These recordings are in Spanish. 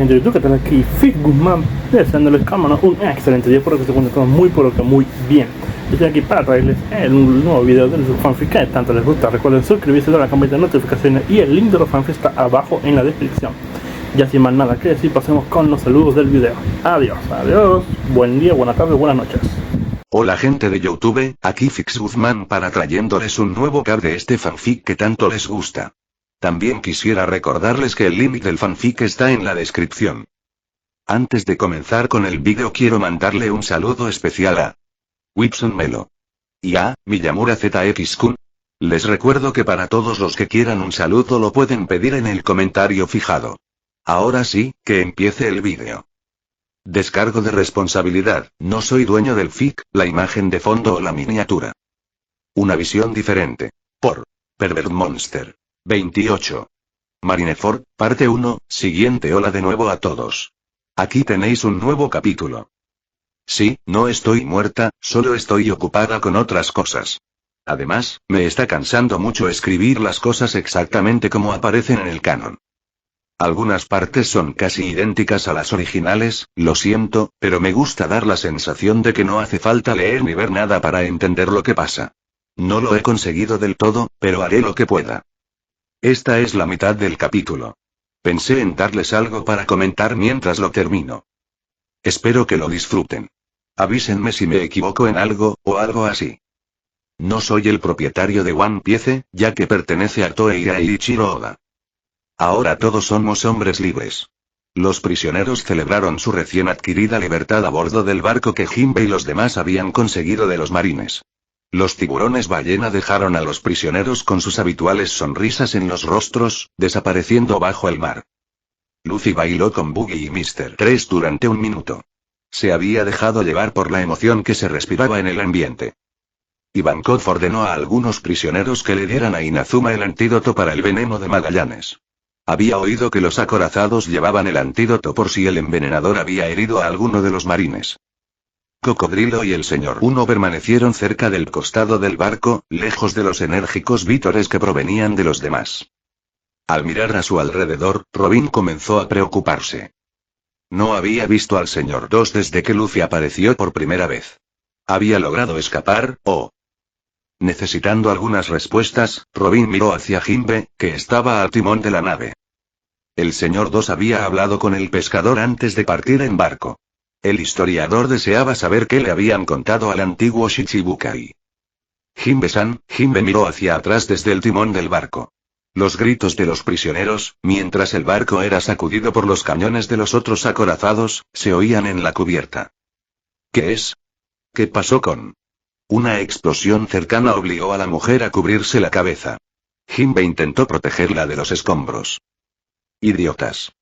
gente de YouTube, ¿qué tal? Aquí Fit Guzmán, deseándoles cámara un excelente día, por que se encuentran todos muy pero que muy bien. Estoy aquí para traerles un nuevo video de su fanfic que tanto les gusta. Recuerden suscribirse, darle a la campanita de notificaciones y el link de los fanfics está abajo en la descripción. Ya sin más nada que decir, pasemos con los saludos del video. Adiós, buen día, buena tarde, buenas noches. Hola gente de YouTube, aquí Fix Guzmán para trayéndoles un nuevo cab de este fanfic que tanto les gusta. También quisiera recordarles que el link del fanfic está en la descripción. Antes de comenzar con el vídeo quiero mandarle un saludo especial a Whipson Melo y a Miyamura ZX-kun. Les recuerdo que para todos los que quieran un saludo lo pueden pedir en el comentario fijado. Ahora sí, que empiece el vídeo. Descargo de responsabilidad, no soy dueño del fic, la imagen de fondo o la miniatura. Una visión diferente. Por Pervert Monster. 28. Marineford, parte 1, siguiente. Hola de nuevo a todos. Aquí tenéis un nuevo capítulo. Sí, no estoy muerta, solo estoy ocupada con otras cosas. Además, me está cansando mucho escribir las cosas exactamente como aparecen en el canon. Algunas partes son casi idénticas a las originales, lo siento, pero me gusta dar la sensación de que no hace falta leer ni ver nada para entender lo que pasa. No lo he conseguido del todo, pero haré lo que pueda. Esta es la mitad del capítulo. Pensé en darles algo para comentar mientras lo termino. Espero que lo disfruten. Avísenme si me equivoco en algo, o algo así. No soy el propietario de One Piece, ya que pertenece a Toei Eiichiro Oda. Ahora todos somos hombres libres. Los prisioneros celebraron su recién adquirida libertad a bordo del barco que Jinbe y los demás habían conseguido de los marines. Los tiburones ballena dejaron a los prisioneros con sus habituales sonrisas en los rostros, desapareciendo bajo el mar. Luffy bailó con Buggy y Mr. 3 durante un minuto. Se había dejado llevar por la emoción que se respiraba en el ambiente. Ivankov ordenó a algunos prisioneros que le dieran a Inazuma el antídoto para el veneno de Magallanes. Había oído que los acorazados llevaban el antídoto por si el envenenador había herido a alguno de los marines. Cocodrilo y el señor Uno permanecieron cerca del costado del barco, lejos de los enérgicos vítores que provenían de los demás. Al mirar a su alrededor, Robin comenzó a preocuparse. No había visto al señor 2 desde que Luffy apareció por primera vez. ¿Había logrado escapar, o...? Necesitando algunas respuestas, Robin miró hacia Jinbe, que estaba al timón de la nave. El señor 2 había hablado con el pescador antes de partir en barco. El historiador deseaba saber qué le habían contado al antiguo Shichibukai. Jinbe-san, Jinbe miró hacia atrás desde el timón del barco. Los gritos de los prisioneros, mientras el barco era sacudido por los cañones de los otros acorazados, se oían en la cubierta. ¿Qué es? ¿Qué pasó con...? Una explosión cercana obligó a la mujer a cubrirse la cabeza. Jinbe intentó protegerla de los escombros. Idiotas.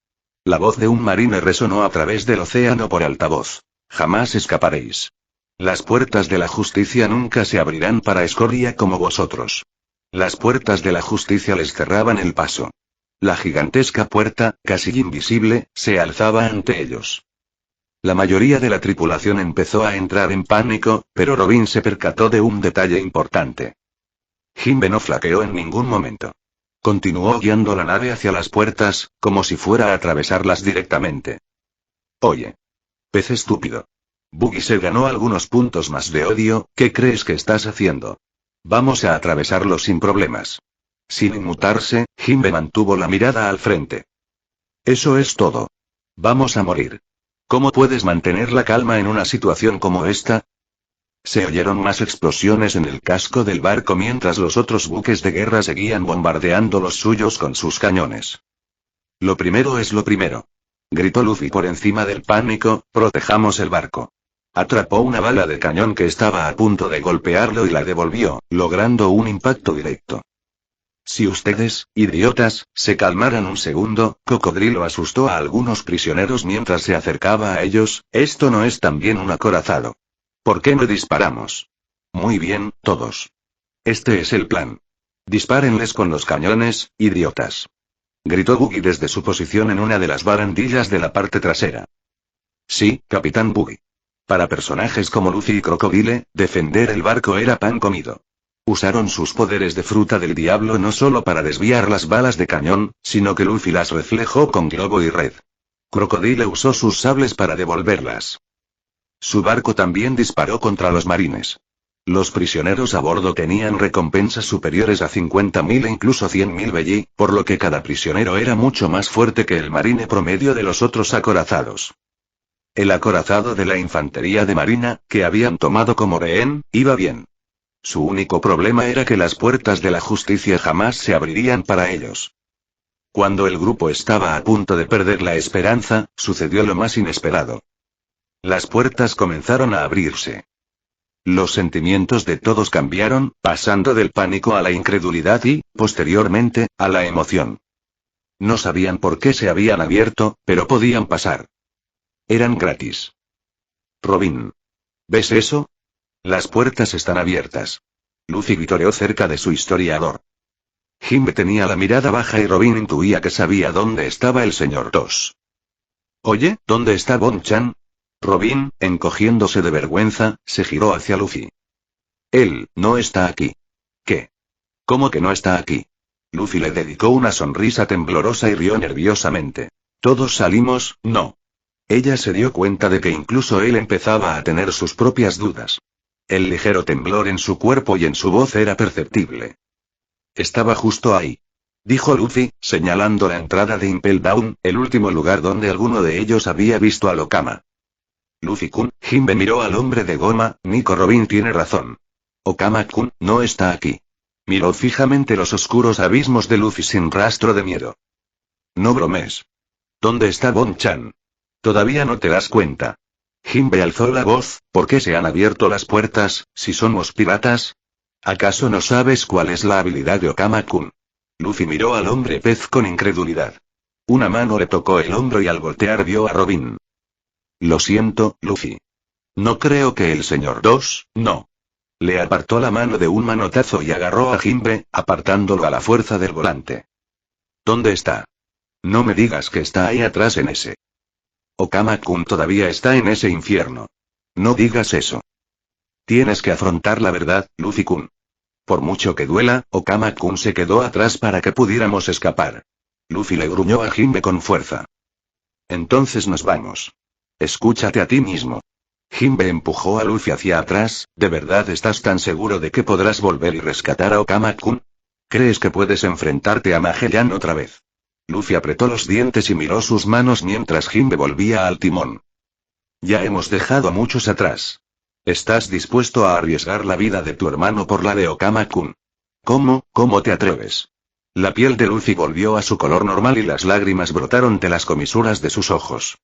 La voz de un marine resonó a través del océano por altavoz. Jamás escaparéis. Las puertas de la justicia nunca se abrirán para escoria como vosotros. Las puertas de la justicia les cerraban el paso. La gigantesca puerta, casi invisible, se alzaba ante ellos. La mayoría de la tripulación empezó a entrar en pánico, pero Robin se percató de un detalle importante. Jinbe no flaqueó en ningún momento. Continuó guiando la nave hacia las puertas, como si fuera a atravesarlas directamente. Oye. Pez estúpido. Buggy se ganó algunos puntos más de odio. ¿Qué crees que estás haciendo? Vamos a atravesarlo sin problemas. Sin inmutarse, Jinbe mantuvo la mirada al frente. Eso es todo. Vamos a morir. ¿Cómo puedes mantener la calma en una situación como esta? Se oyeron más explosiones en el casco del barco mientras los otros buques de guerra seguían bombardeando los suyos con sus cañones. Lo primero es lo primero. Gritó Luffy por encima del pánico, protejamos el barco. Atrapó una bala de cañón que estaba a punto de golpearlo y la devolvió, logrando un impacto directo. Si ustedes, idiotas, se calmaran un segundo, Cocodrilo asustó a algunos prisioneros mientras se acercaba a ellos, esto no es también un acorazado. ¿Por qué no disparamos? Muy bien, todos. Este es el plan. Dispárenles con los cañones, idiotas. Gritó Buggy desde su posición en una de las barandillas de la parte trasera. Sí, Capitán Buggy. Para personajes como Luffy y Crocodile, defender el barco era pan comido. Usaron sus poderes de fruta del diablo no solo para desviar las balas de cañón, sino que Luffy las reflejó con globo y red. Crocodile usó sus sables para devolverlas. Su barco también disparó contra los marines. Los prisioneros a bordo tenían recompensas superiores a 50.000 e incluso 100.000 belli, por lo que cada prisionero era mucho más fuerte que el marine promedio de los otros acorazados. El acorazado de la infantería de marina, que habían tomado como rehén, iba bien. Su único problema era que las puertas de la justicia jamás se abrirían para ellos. Cuando el grupo estaba a punto de perder la esperanza, sucedió lo más inesperado. Las puertas comenzaron a abrirse. Los sentimientos de todos cambiaron, pasando del pánico a la incredulidad y, posteriormente, a la emoción. No sabían por qué se habían abierto, pero podían pasar. Eran gratis. Robin. ¿Ves eso? Las puertas están abiertas. Luffy vitoreó cerca de su historiador. Jinbe tenía la mirada baja y Robin intuía que sabía dónde estaba el señor Tosh. Oye, ¿dónde está Bonchan? Robin, encogiéndose de vergüenza, se giró hacia Luffy. Él, no está aquí. ¿Qué? ¿Cómo que no está aquí? Luffy le dedicó una sonrisa temblorosa y rió nerviosamente. Todos salimos, ¿no? Ella se dio cuenta de que incluso él empezaba a tener sus propias dudas. El ligero temblor en su cuerpo y en su voz era perceptible. Estaba justo ahí, dijo Luffy, señalando la entrada de Impel Down, el último lugar donde alguno de ellos había visto a Okama. Luffy-kun, Jinbe miró al hombre de goma, Nico Robin tiene razón. Okama-kun, no está aquí. Miró fijamente los oscuros abismos de Luffy sin rastro de miedo. No bromes. ¿Dónde está Bonchan? Todavía no te das cuenta. Jinbe alzó la voz, ¿por qué se han abierto las puertas, si somos piratas? ¿Acaso no sabes cuál es la habilidad de Okama-kun? Luffy miró al hombre pez con incredulidad. Una mano le tocó el hombro y al voltear vio a Robin. Lo siento, Luffy. No creo que el señor Dos, no. Le apartó la mano de un manotazo y agarró a Jinbe, apartándolo a la fuerza del volante. ¿Dónde está? No me digas que está ahí atrás en ese. Okama-kun todavía está en ese infierno. No digas eso. Tienes que afrontar la verdad, Luffy-kun. Por mucho que duela, Okama-kun se quedó atrás para que pudiéramos escapar. Luffy le gruñó a Jinbe con fuerza. Entonces nos vamos. Escúchate a ti mismo. Jinbe empujó a Luffy hacia atrás, ¿de verdad estás tan seguro de que podrás volver y rescatar a Okama-kun? ¿Crees que puedes enfrentarte a Magellan otra vez? Luffy apretó los dientes y miró sus manos mientras Jinbe volvía al timón. Ya hemos dejado a muchos atrás. ¿Estás dispuesto a arriesgar la vida de tu hermano por la de Okama-kun? ¿Cómo te atreves? La piel de Luffy volvió a su color normal y las lágrimas brotaron de las comisuras de sus ojos.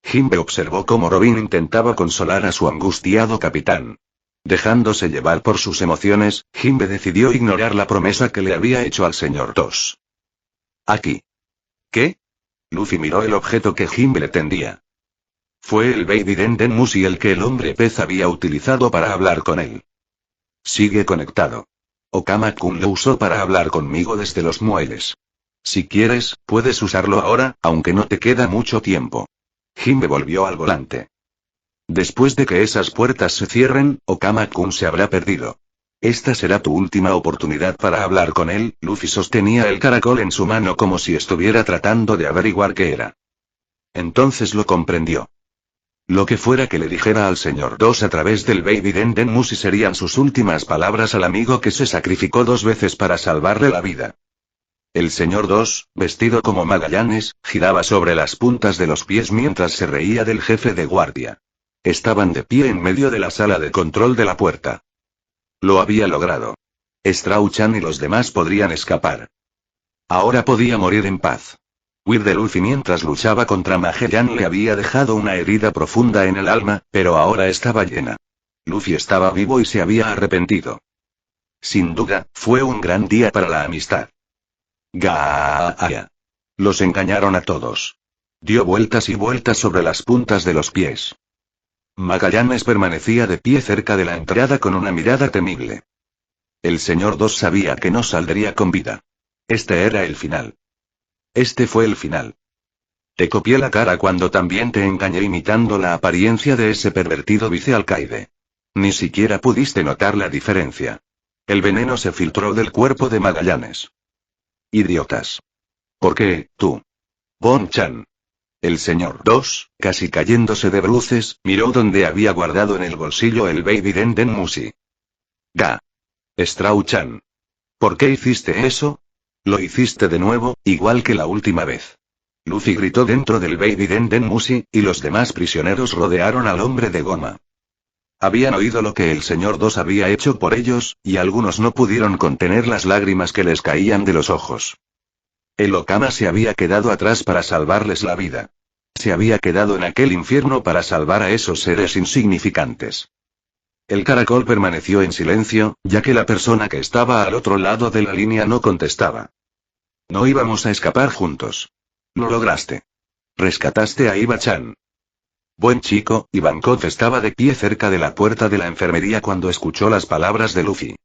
Jinbe observó cómo Robin intentaba consolar a su angustiado capitán. Dejándose llevar por sus emociones, Jinbe decidió ignorar la promesa que le había hecho al señor Tosh. Aquí. ¿Qué? Luffy miró el objeto que Jinbe le tendía. Fue el Baby Den Mushi el que el hombre pez había utilizado para hablar con él. Sigue conectado. Okama-kun lo usó para hablar conmigo desde los muelles. Si quieres, puedes usarlo ahora, aunque no te queda mucho tiempo. Jinbe volvió al volante. Después de que esas puertas se cierren, Okama-kun se habrá perdido. Esta será tu última oportunidad para hablar con él. Luffy sostenía el caracol en su mano como si estuviera tratando de averiguar qué era. Entonces lo comprendió. Lo que fuera que le dijera al señor Dos a través del Baby Den Mushi serían sus últimas palabras al amigo que se sacrificó 2 veces para salvarle la vida. El señor Dos, vestido como Magallanes, giraba sobre las puntas de los pies mientras se reía del jefe de guardia. Estaban de pie en medio de la sala de control de la puerta. Lo había logrado. Strauchan y los demás podrían escapar. Ahora podía morir en paz. Huir de Luffy mientras luchaba contra Magellan le había dejado una herida profunda en el alma, pero ahora estaba llena. Luffy estaba vivo y se había arrepentido. Sin duda, fue un gran día para la amistad. Gaaya. Los engañaron a todos. Dio vueltas y vueltas sobre las puntas de los pies. Magallanes permanecía de pie cerca de la entrada con una mirada temible. El señor Dos sabía que no saldría con vida. Este era el final. Este fue el final. Te copié la cara cuando también te engañé imitando la apariencia de ese pervertido vicealcaide. Ni siquiera pudiste notar la diferencia. El veneno se filtró del cuerpo de Magallanes. Idiotas. ¿Por qué, tú? Bonchan. El señor 2, casi cayéndose de bruces, miró donde había guardado en el bolsillo el Baby Denden Musi. Ga. Strauchan. ¿Por qué hiciste eso? Lo hiciste de nuevo, igual que la última vez. Luffy gritó dentro del Baby Denden Musi, y los demás prisioneros rodearon al hombre de goma. Habían oído lo que el señor 2 había hecho por ellos, y algunos no pudieron contener las lágrimas que les caían de los ojos. El Okama se había quedado atrás para salvarles la vida. Se había quedado en aquel infierno para salvar a esos seres insignificantes. El caracol permaneció en silencio, ya que la persona que estaba al otro lado de la línea no contestaba. No íbamos a escapar juntos. Lo lograste. Rescataste a Iba-chan. Buen chico. Ivankov estaba de pie cerca de la puerta de la enfermería cuando escuchó las palabras de Luffy.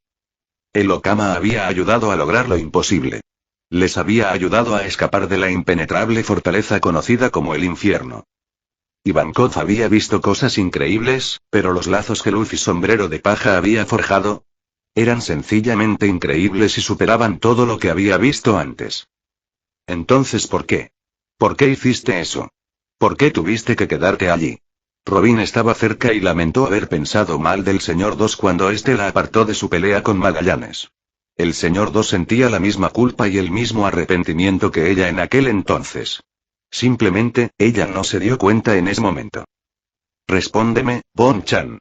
El Okama había ayudado a lograr lo imposible. Les había ayudado a escapar de la impenetrable fortaleza conocida como el infierno. Ivankov había visto cosas increíbles, pero los lazos que Luffy Sombrero de Paja había forjado eran sencillamente increíbles y superaban todo lo que había visto antes. Entonces, ¿por qué? ¿Por qué hiciste eso? ¿Por qué tuviste que quedarte allí? Robin estaba cerca y lamentó haber pensado mal del señor 2 cuando éste la apartó de su pelea con Magallanes. El señor 2 sentía la misma culpa y el mismo arrepentimiento que ella en aquel entonces. Simplemente, ella no se dio cuenta en ese momento. Respóndeme, Bon-chan.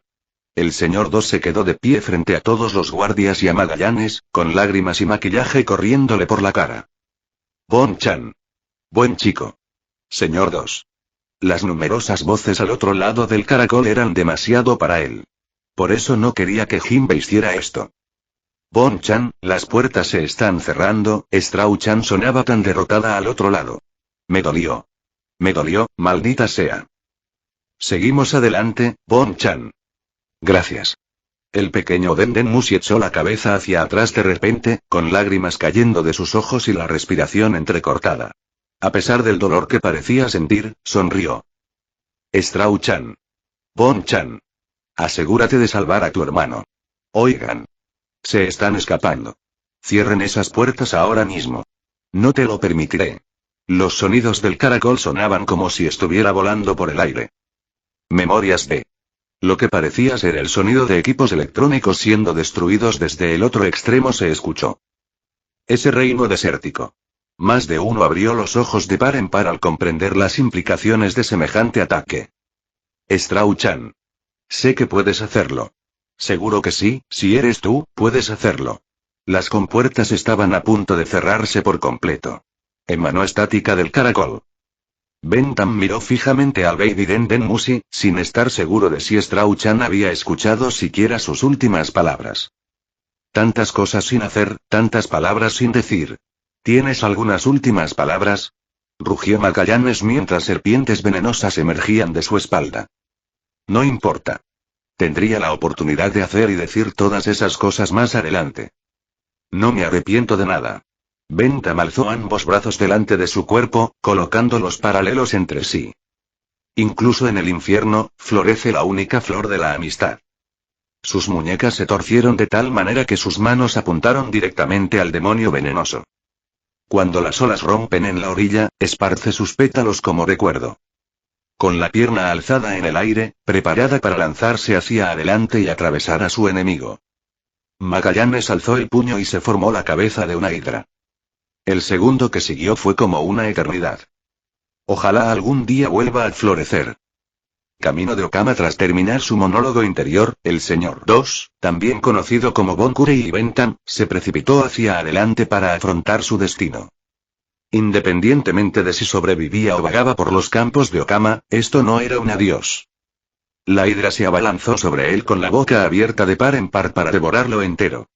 El señor 2 se quedó de pie frente a todos los guardias y a Magallanes, con lágrimas y maquillaje corriéndole por la cara. Bon-chan. Buen chico. Señor 2. Las numerosas voces al otro lado del caracol eran demasiado para él. Por eso no quería que Jinbe hiciera esto. Bon-chan, las puertas se están cerrando. Strauchan sonaba tan derrotada al otro lado. Me dolió. Me dolió, maldita sea. Seguimos adelante, Bon-chan. Gracias. El pequeño Denden Musi echó la cabeza hacia atrás de repente, con lágrimas cayendo de sus ojos y la respiración entrecortada. A pesar del dolor que parecía sentir, sonrió. Strauchan. Bon-chan. Asegúrate de salvar a tu hermano. Oigan. Se están escapando. Cierren esas puertas ahora mismo. No te lo permitiré. Los sonidos del caracol sonaban como si estuviera volando por el aire. Memorias de... Lo que parecía ser el sonido de equipos electrónicos siendo destruidos desde el otro extremo se escuchó. Ese reino desértico. Más de uno abrió los ojos de par en par al comprender las implicaciones de semejante ataque. Strauchan. Sé que puedes hacerlo. Seguro que sí, si eres tú, puedes hacerlo. Las compuertas estaban a punto de cerrarse por completo. Emanó estática del caracol. Bentham miró fijamente al Baby Denden Musi, sin estar seguro de si Strauchan había escuchado siquiera sus últimas palabras. Tantas cosas sin hacer, tantas palabras sin decir. ¿Tienes algunas últimas palabras? Rugió Magallanes mientras serpientes venenosas emergían de su espalda. No importa. Tendría la oportunidad de hacer y decir todas esas cosas más adelante. No me arrepiento de nada. Bentham alzó ambos brazos delante de su cuerpo, colocándolos paralelos entre sí. Incluso en el infierno, florece la única flor de la amistad. Sus muñecas se torcieron de tal manera que sus manos apuntaron directamente al demonio venenoso. Cuando las olas rompen en la orilla, esparce sus pétalos como recuerdo. Con la pierna alzada en el aire, preparada para lanzarse hacia adelante y atravesar a su enemigo. Magallanes alzó el puño y se formó la cabeza de una hidra. El segundo que siguió fue como una eternidad. Ojalá algún día vuelva a florecer. Camino de Okama tras terminar su monólogo interior, el señor 2, también conocido como Bonkurei y Bentham, se precipitó hacia adelante para afrontar su destino. Independientemente de si sobrevivía o vagaba por los campos de Okama, esto no era un adiós. La hidra se abalanzó sobre él con la boca abierta de par en par para devorarlo entero.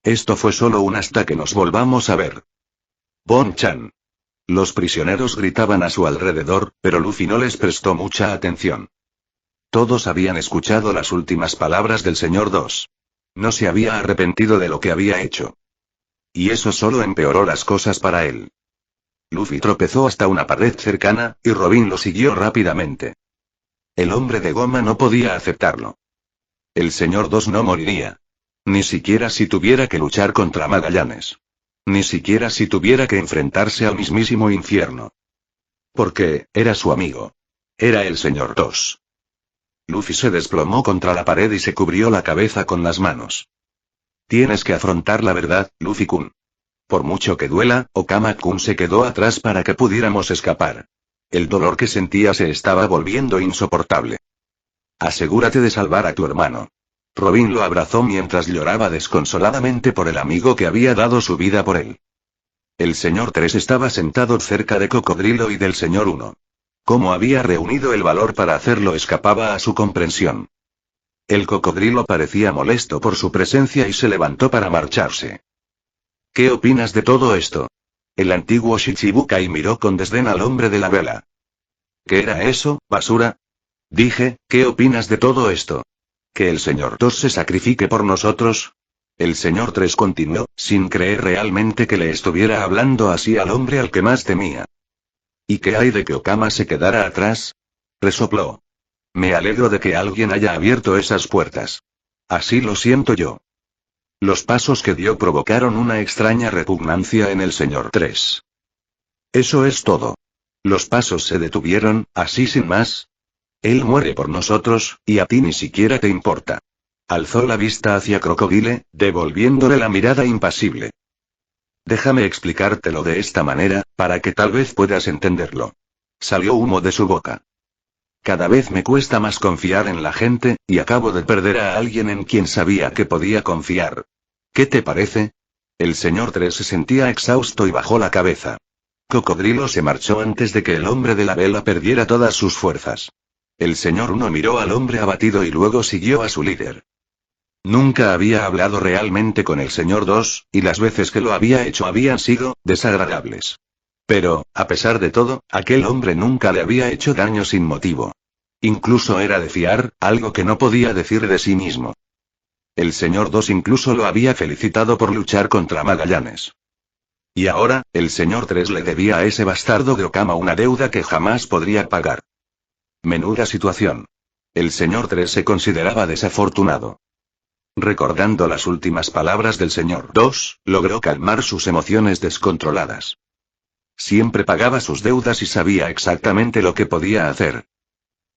Esto fue solo un hasta que nos volvamos a ver. Bon-chan. Los prisioneros gritaban a su alrededor, pero Luffy no les prestó mucha atención. Todos habían escuchado las últimas palabras del señor 2. No se había arrepentido de lo que había hecho. Y eso solo empeoró las cosas para él. Luffy tropezó hasta una pared cercana, y Robin lo siguió rápidamente. El hombre de goma no podía aceptarlo. El señor 2 no moriría. Ni siquiera si tuviera que luchar contra Magallanes. Ni siquiera si tuviera que enfrentarse al mismísimo infierno. Porque, era su amigo. Era el señor Tos. Luffy se desplomó contra la pared y se cubrió la cabeza con las manos. Tienes que afrontar la verdad, Luffy-kun. Por mucho que duela, Okama-kun se quedó atrás para que pudiéramos escapar. El dolor que sentía se estaba volviendo insoportable. Asegúrate de salvar a tu hermano. Robin lo abrazó mientras lloraba desconsoladamente por el amigo que había dado su vida por él. El señor 3 estaba sentado cerca de Cocodrilo y del señor 1. Cómo había reunido el valor para hacerlo escapaba a su comprensión. El cocodrilo parecía molesto por su presencia y se levantó para marcharse. ¿Qué opinas de todo esto? El antiguo Shichibukai miró con desdén al hombre de la vela. ¿Qué era eso, basura? Dije, ¿qué opinas de todo esto? ¿Que el señor 2 se sacrifique por nosotros? El señor 3 continuó, sin creer realmente que le estuviera hablando así al hombre al que más temía. ¿Y qué hay de que Okama se quedara atrás? Resopló. Me alegro de que alguien haya abierto esas puertas. Así lo siento yo. Los pasos que dio provocaron una extraña repugnancia en el señor 3. Eso es todo. Los pasos se detuvieron, así sin más. Él muere por nosotros, y a ti ni siquiera te importa. Alzó la vista hacia Crocodile, devolviéndole la mirada impasible. Déjame explicártelo de esta manera, para que tal vez puedas entenderlo. Salió humo de su boca. Cada vez me cuesta más confiar en la gente, y acabo de perder a alguien en quien sabía que podía confiar. ¿Qué te parece? El señor 3 se sentía exhausto y bajó la cabeza. Cocodrilo se marchó antes de que el hombre de la vela perdiera todas sus fuerzas. El señor 1 miró al hombre abatido y luego siguió a su líder. Nunca había hablado realmente con el señor 2, y las veces que lo había hecho habían sido desagradables. Pero, a pesar de todo, aquel hombre nunca le había hecho daño sin motivo. Incluso era de fiar, algo que no podía decir de sí mismo. El señor 2 incluso lo había felicitado por luchar contra Magallanes. Y ahora, el señor 3 le debía a ese bastardo de Okama una deuda que jamás podría pagar. Menuda situación. El señor 3 se consideraba desafortunado. Recordando las últimas palabras del señor 2, logró calmar sus emociones descontroladas. Siempre pagaba sus deudas y sabía exactamente lo que podía hacer.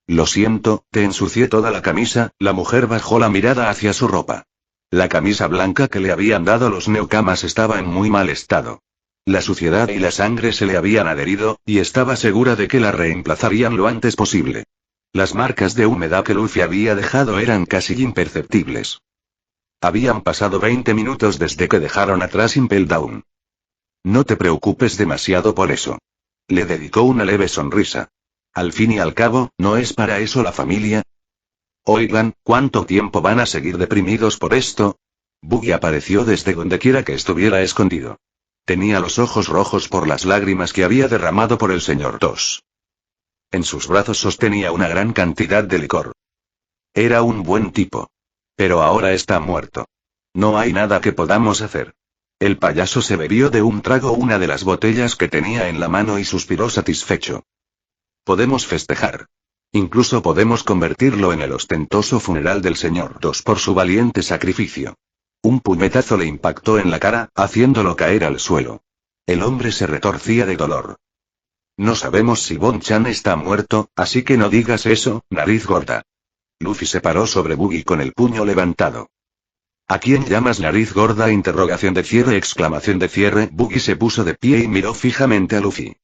Lo siento, te ensucié toda la camisa. La mujer bajó la mirada hacia su ropa. La camisa blanca que le habían dado los Neokamas estaba en muy mal estado. La suciedad y la sangre se le habían adherido, y estaba segura de que la reemplazarían lo antes posible. Las marcas de humedad que Luffy había dejado eran casi imperceptibles. Habían pasado 20 minutos desde que dejaron atrás Impel Down. No te preocupes demasiado por eso. Le dedicó una leve sonrisa. Al fin y al cabo, ¿no es para eso la familia? Oigan, ¿cuánto tiempo van a seguir deprimidos por esto? Buggy apareció desde donde quiera que estuviera escondido. Tenía los ojos rojos por las lágrimas que había derramado por el señor 2. En sus brazos sostenía una gran cantidad de licor. Era un buen tipo. Pero ahora está muerto. No hay nada que podamos hacer. El payaso se bebió de un trago una de las botellas que tenía en la mano y suspiró satisfecho. Podemos festejar. Incluso podemos convertirlo en el ostentoso funeral del señor 2 por su valiente sacrificio. Un puñetazo le impactó en la cara, haciéndolo caer al suelo. El hombre se retorcía de dolor. No sabemos si Bon-chan está muerto, así que no digas eso, nariz gorda. Luffy se paró sobre Buggy con el puño levantado. ¿A quién llamas nariz gorda? Interrogación de cierre, exclamación de cierre. Buggy se puso de pie y miró fijamente a Luffy.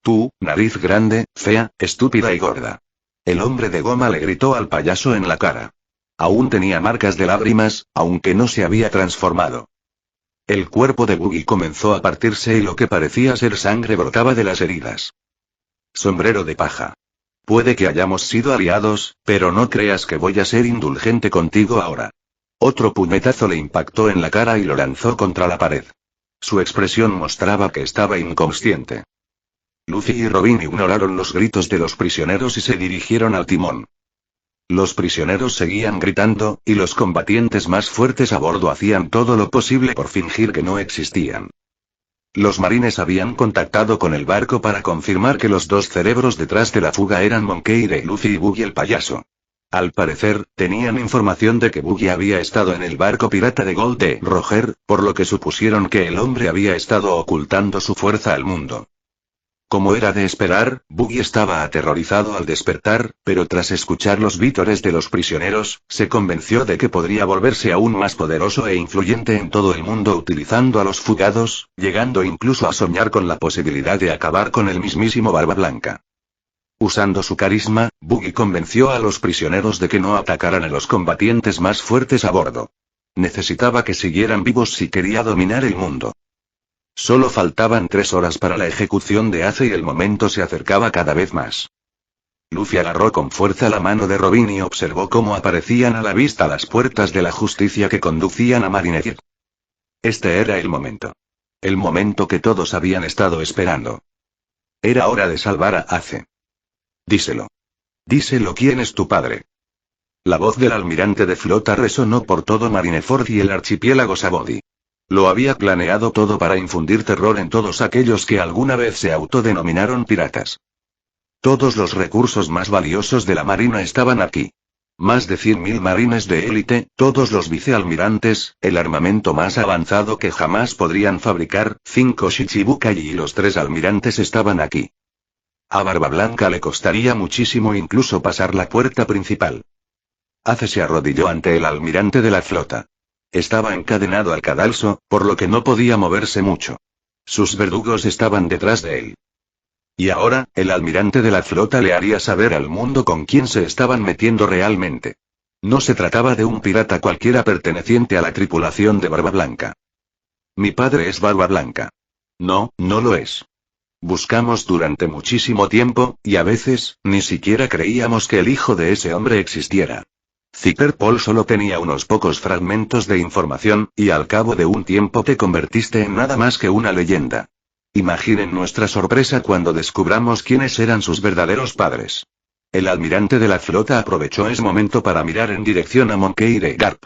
Tú, nariz grande, fea, estúpida y gorda. El hombre de goma le gritó al payaso en la cara. Aún tenía marcas de lágrimas, aunque no se había transformado. El cuerpo de Buggy comenzó a partirse y lo que parecía ser sangre brotaba de las heridas. Sombrero de paja. Puede que hayamos sido aliados, pero no creas que voy a ser indulgente contigo ahora. Otro puñetazo le impactó en la cara y lo lanzó contra la pared. Su expresión mostraba que estaba inconsciente. Luffy y Robin ignoraron los gritos de los prisioneros y se dirigieron al timón. Los prisioneros seguían gritando, y los combatientes más fuertes a bordo hacían todo lo posible por fingir que no existían. Los marines habían contactado con el barco para confirmar que los dos cerebros detrás de la fuga eran Monkey D. Luffy y Buggy el payaso. Al parecer, tenían información de que Buggy había estado en el barco pirata de Gold de Roger, por lo que supusieron que el hombre había estado ocultando su fuerza al mundo. Como era de esperar, Buggy estaba aterrorizado al despertar, pero tras escuchar los vítores de los prisioneros, se convenció de que podría volverse aún más poderoso e influyente en todo el mundo utilizando a los fugados, llegando incluso a soñar con la posibilidad de acabar con el mismísimo Barba Blanca. Usando su carisma, Buggy convenció a los prisioneros de que no atacaran a los combatientes más fuertes a bordo. Necesitaba que siguieran vivos si quería dominar el mundo. Solo faltaban 3 horas para la ejecución de Ace y el momento se acercaba cada vez más. Luffy agarró con fuerza la mano de Robin y observó cómo aparecían a la vista las puertas de la justicia que conducían a Marineford. Este era el momento. El momento que todos habían estado esperando. Era hora de salvar a Ace. Díselo. Díselo quién es tu padre. La voz del almirante de flota resonó por todo Marineford y el archipiélago Sabaody. Lo había planeado todo para infundir terror en todos aquellos que alguna vez se autodenominaron piratas. Todos los recursos más valiosos de la marina estaban aquí. Más de 100.000 marines de élite, todos los vicealmirantes, el armamento más avanzado que jamás podrían fabricar, 5 Shichibukai y los 3 almirantes estaban aquí. A Barba Blanca le costaría muchísimo incluso pasar la puerta principal. Ace se arrodilló ante el almirante de la flota. Estaba encadenado al cadalso, por lo que no podía moverse mucho. Sus verdugos estaban detrás de él. Y ahora, el almirante de la flota le haría saber al mundo con quién se estaban metiendo realmente. No se trataba de un pirata cualquiera perteneciente a la tripulación de Barba Blanca. Mi padre es Barba Blanca. No, no lo es. Buscamos durante muchísimo tiempo, y a veces, ni siquiera creíamos que el hijo de ese hombre existiera. Zipper Paul solo tenía unos pocos fragmentos de información, y al cabo de un tiempo te convertiste en nada más que una leyenda. Imaginen nuestra sorpresa cuando descubramos quiénes eran sus verdaderos padres. El almirante de la flota aprovechó ese momento para mirar en dirección a Monkey D. Garp.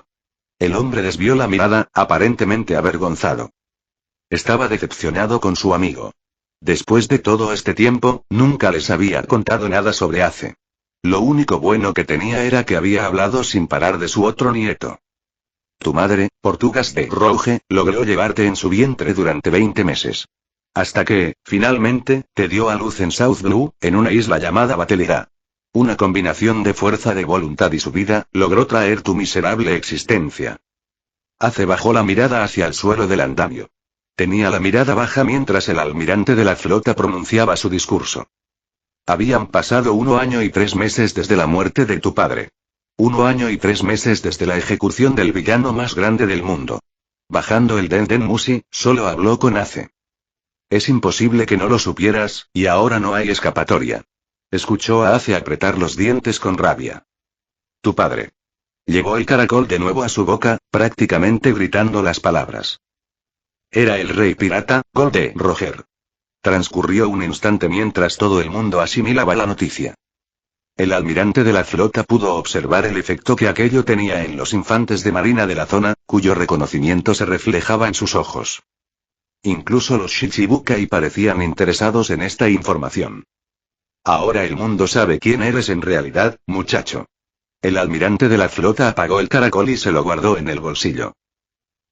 El hombre desvió la mirada, aparentemente avergonzado. Estaba decepcionado con su amigo. Después de todo este tiempo, nunca les había contado nada sobre Ace. Lo único bueno que tenía era que había hablado sin parar de su otro nieto. Tu madre, Portugas de Rouge, logró llevarte en su vientre durante 20 meses. Hasta que, finalmente, te dio a luz en South Blue, en una isla llamada Batelera. Una combinación de fuerza de voluntad y su vida, logró traer tu miserable existencia. Ace bajó la mirada hacia el suelo del andamio. Tenía la mirada baja mientras el almirante de la flota pronunciaba su discurso. Habían pasado 1 año y 3 meses desde la muerte de tu padre. 1 año y 3 meses desde la ejecución del villano más grande del mundo. Bajando el Den Den Mushi, solo habló con Ace. Es imposible que no lo supieras, y ahora no hay escapatoria. Escuchó a Ace apretar los dientes con rabia. Tu padre. Llegó el caracol de nuevo a su boca, prácticamente gritando las palabras. Era el rey pirata, Gold D. Roger. Transcurrió un instante mientras todo el mundo asimilaba la noticia. El almirante de la flota pudo observar el efecto que aquello tenía en los infantes de marina de la zona, cuyo reconocimiento se reflejaba en sus ojos. Incluso los Shichibukai parecían interesados en esta información. Ahora el mundo sabe quién eres en realidad, muchacho. El almirante de la flota apagó el caracol y se lo guardó en el bolsillo.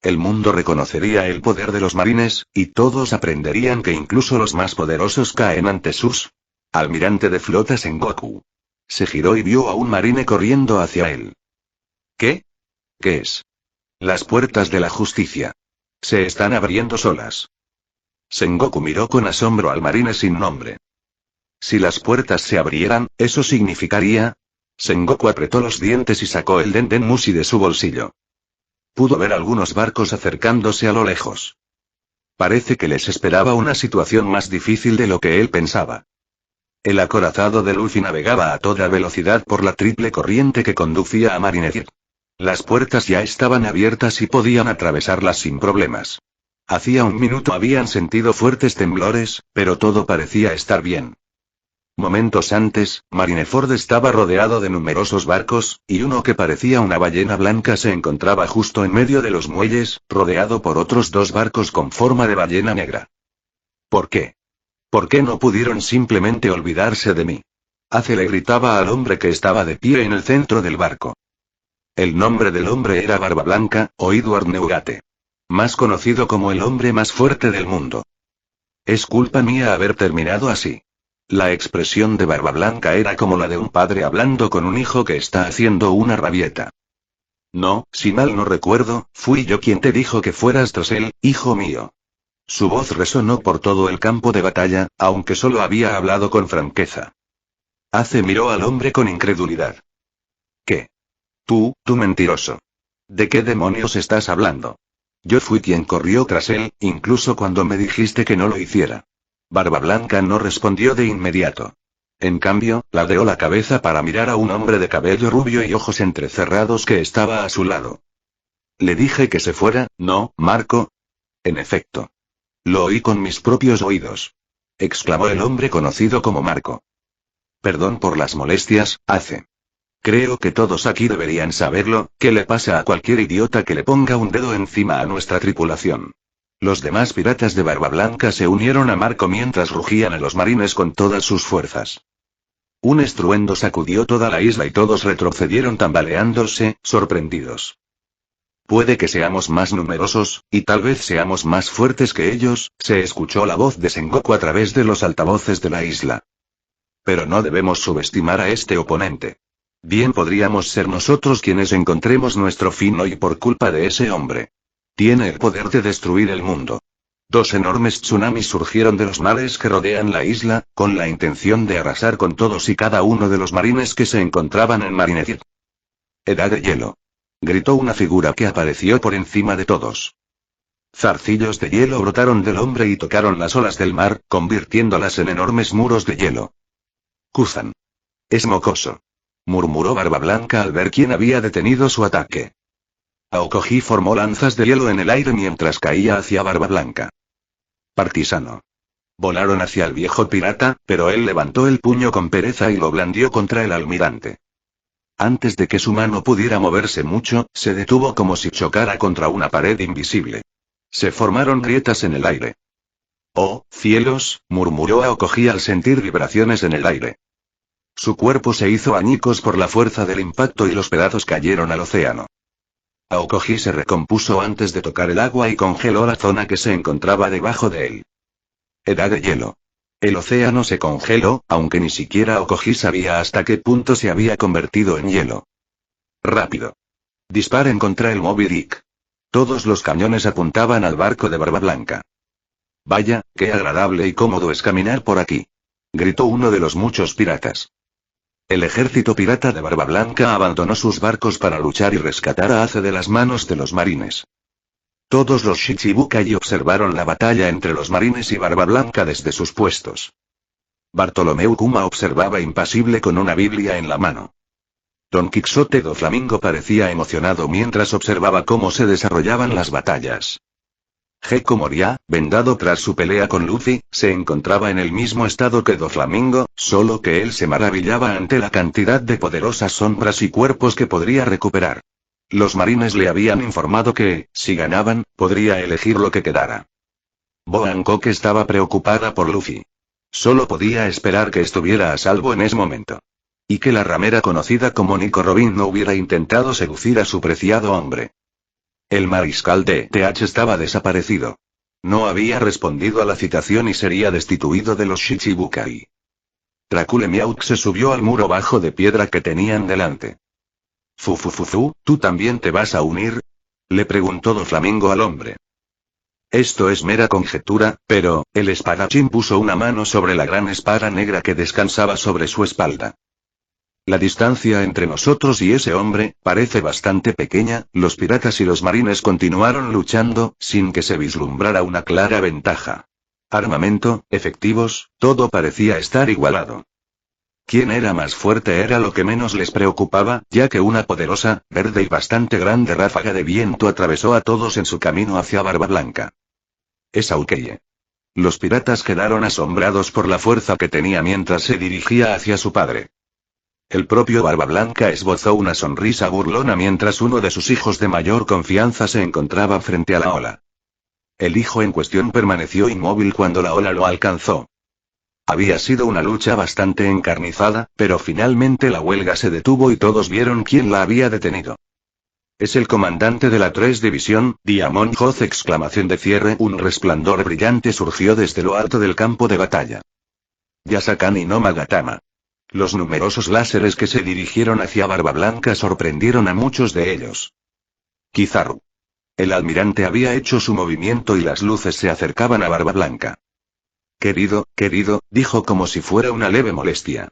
El mundo reconocería el poder de los marines, y todos aprenderían que incluso los más poderosos caen ante sus. Almirante de flota Sengoku. Se giró y vio a un marine corriendo hacia él. ¿Qué? ¿Qué es? Las puertas de la justicia. Se están abriendo solas. Sengoku miró con asombro al marine sin nombre. Si las puertas se abrieran, eso significaría. Sengoku apretó los dientes y sacó el Den Den Mushi de su bolsillo. Pudo ver algunos barcos acercándose a lo lejos. Parece que les esperaba una situación más difícil de lo que él pensaba. El acorazado de Luffy navegaba a toda velocidad por la triple corriente que conducía a Marineford. Las puertas ya estaban abiertas y podían atravesarlas sin problemas. Hacía un minuto habían sentido fuertes temblores, pero todo parecía estar bien. Momentos antes, Marineford estaba rodeado de numerosos barcos, y uno que parecía una ballena blanca se encontraba justo en medio de los muelles, rodeado por otros 2 barcos con forma de ballena negra. ¿Por qué? ¿Por qué no pudieron simplemente olvidarse de mí? Ace le gritaba al hombre que estaba de pie en el centro del barco. El nombre del hombre era Barba Blanca, o Edward Neugate. Más conocido como el hombre más fuerte del mundo. Es culpa mía haber terminado así. La expresión de Barba Blanca era como la de un padre hablando con un hijo que está haciendo una rabieta. No, si mal no recuerdo, fui yo quien te dijo que fueras tras él, hijo mío. Su voz resonó por todo el campo de batalla, aunque solo había hablado con franqueza. Ace miró al hombre con incredulidad. ¿Qué? Tú mentiroso. ¿De qué demonios estás hablando? Yo fui quien corrió tras él, incluso cuando me dijiste que no lo hiciera. Barba Blanca no respondió de inmediato. En cambio, ladeó la cabeza para mirar a un hombre de cabello rubio y ojos entrecerrados que estaba a su lado. Le dije que se fuera, ¿no, Marco? En efecto. Lo oí con mis propios oídos. Exclamó el hombre conocido como Marco. Perdón por las molestias, Ace. Creo que todos aquí deberían saberlo, ¿qué le pasa a cualquier idiota que le ponga un dedo encima a nuestra tripulación? Los demás piratas de Barba Blanca se unieron a Marco mientras rugían a los marines con todas sus fuerzas. Un estruendo sacudió toda la isla y todos retrocedieron tambaleándose, sorprendidos. Puede que seamos más numerosos, y tal vez seamos más fuertes que ellos, se escuchó la voz de Sengoku a través de los altavoces de la isla. Pero no debemos subestimar a este oponente. Bien podríamos ser nosotros quienes encontremos nuestro fin hoy por culpa de ese hombre. Tiene el poder de destruir el mundo. 2 enormes tsunamis surgieron de los mares que rodean la isla, con la intención de arrasar con todos y cada uno de los marines que se encontraban en Marineford. Edad de hielo. Gritó una figura que apareció por encima de todos. Zarcillos de hielo brotaron del hombre y tocaron las olas del mar, convirtiéndolas en enormes muros de hielo. Kuzan. Es mocoso. Murmuró Barba Blanca al ver quién había detenido su ataque. Aokiji formó lanzas de hielo en el aire mientras caía hacia Barba Blanca. Partisano. Volaron hacia el viejo pirata, pero él levantó el puño con pereza y lo blandió contra el almirante. Antes de que su mano pudiera moverse mucho, se detuvo como si chocara contra una pared invisible. Se formaron grietas en el aire. «Oh, cielos», murmuró Aokiji al sentir vibraciones en el aire. Su cuerpo se hizo añicos por la fuerza del impacto y los pedazos cayeron al océano. Aokiji se recompuso antes de tocar el agua y congeló la zona que se encontraba debajo de él. Edad de hielo. El océano se congeló, aunque ni siquiera Aokiji sabía hasta qué punto se había convertido en hielo. Rápido. Disparen contra el Moby Dick. Todos los cañones apuntaban al barco de Barba Blanca. Vaya, qué agradable y cómodo es caminar por aquí. Gritó uno de los muchos piratas. El ejército pirata de Barba Blanca abandonó sus barcos para luchar y rescatar a Ace de las manos de los marines. Todos los Shichibukai observaron la batalla entre los marines y Barba Blanca desde sus puestos. Bartolomeu Kuma observaba impasible con una Biblia en la mano. Don Quixote do Flamingo parecía emocionado mientras observaba cómo se desarrollaban las batallas. Gekko Moria, vendado tras su pelea con Luffy, se encontraba en el mismo estado que Doflamingo, solo que él se maravillaba ante la cantidad de poderosas sombras y cuerpos que podría recuperar. Los marines le habían informado que, si ganaban, podría elegir lo que quedara. Boa Hancock estaba preocupada por Luffy. Solo podía esperar que estuviera a salvo en ese momento. Y que la ramera conocida como Nico Robin no hubiera intentado seducir a su preciado hombre. El mariscal de TH estaba desaparecido. No había respondido a la citación y sería destituido de los Shichibukai. Dracule Miauk se subió al muro bajo de piedra que tenían delante. Fufufufu, ¿tú también te vas a unir? Le preguntó Doflamingo al hombre. Esto es mera conjetura, pero, el espadachín puso una mano sobre la gran espada negra que descansaba sobre su espalda. La distancia entre nosotros y ese hombre, parece bastante pequeña, los piratas y los marines continuaron luchando, sin que se vislumbrara una clara ventaja. Armamento, efectivos, todo parecía estar igualado. ¿Quién era más fuerte era lo que menos les preocupaba, ya que una poderosa, verde y bastante grande ráfaga de viento atravesó a todos en su camino hacia Barba Blanca. Es Aokeye. Los piratas quedaron asombrados por la fuerza que tenía mientras se dirigía hacia su padre. El propio Barba Blanca esbozó una sonrisa burlona mientras uno de sus hijos de mayor confianza se encontraba frente a la ola. El hijo en cuestión permaneció inmóvil cuando la ola lo alcanzó. Había sido una lucha bastante encarnizada, pero finalmente la huelga se detuvo y todos vieron quién la había detenido. Es el comandante de la 3 División, Diamond Hoz! Exclamación de cierre. Un resplandor brillante surgió desde lo alto del campo de batalla. Yasakani no Magatama. Los numerosos láseres que se dirigieron hacia Barba Blanca sorprendieron a muchos de ellos. Kizaru. El almirante había hecho su movimiento y las luces se acercaban a Barba Blanca. Querido, dijo como si fuera una leve molestia.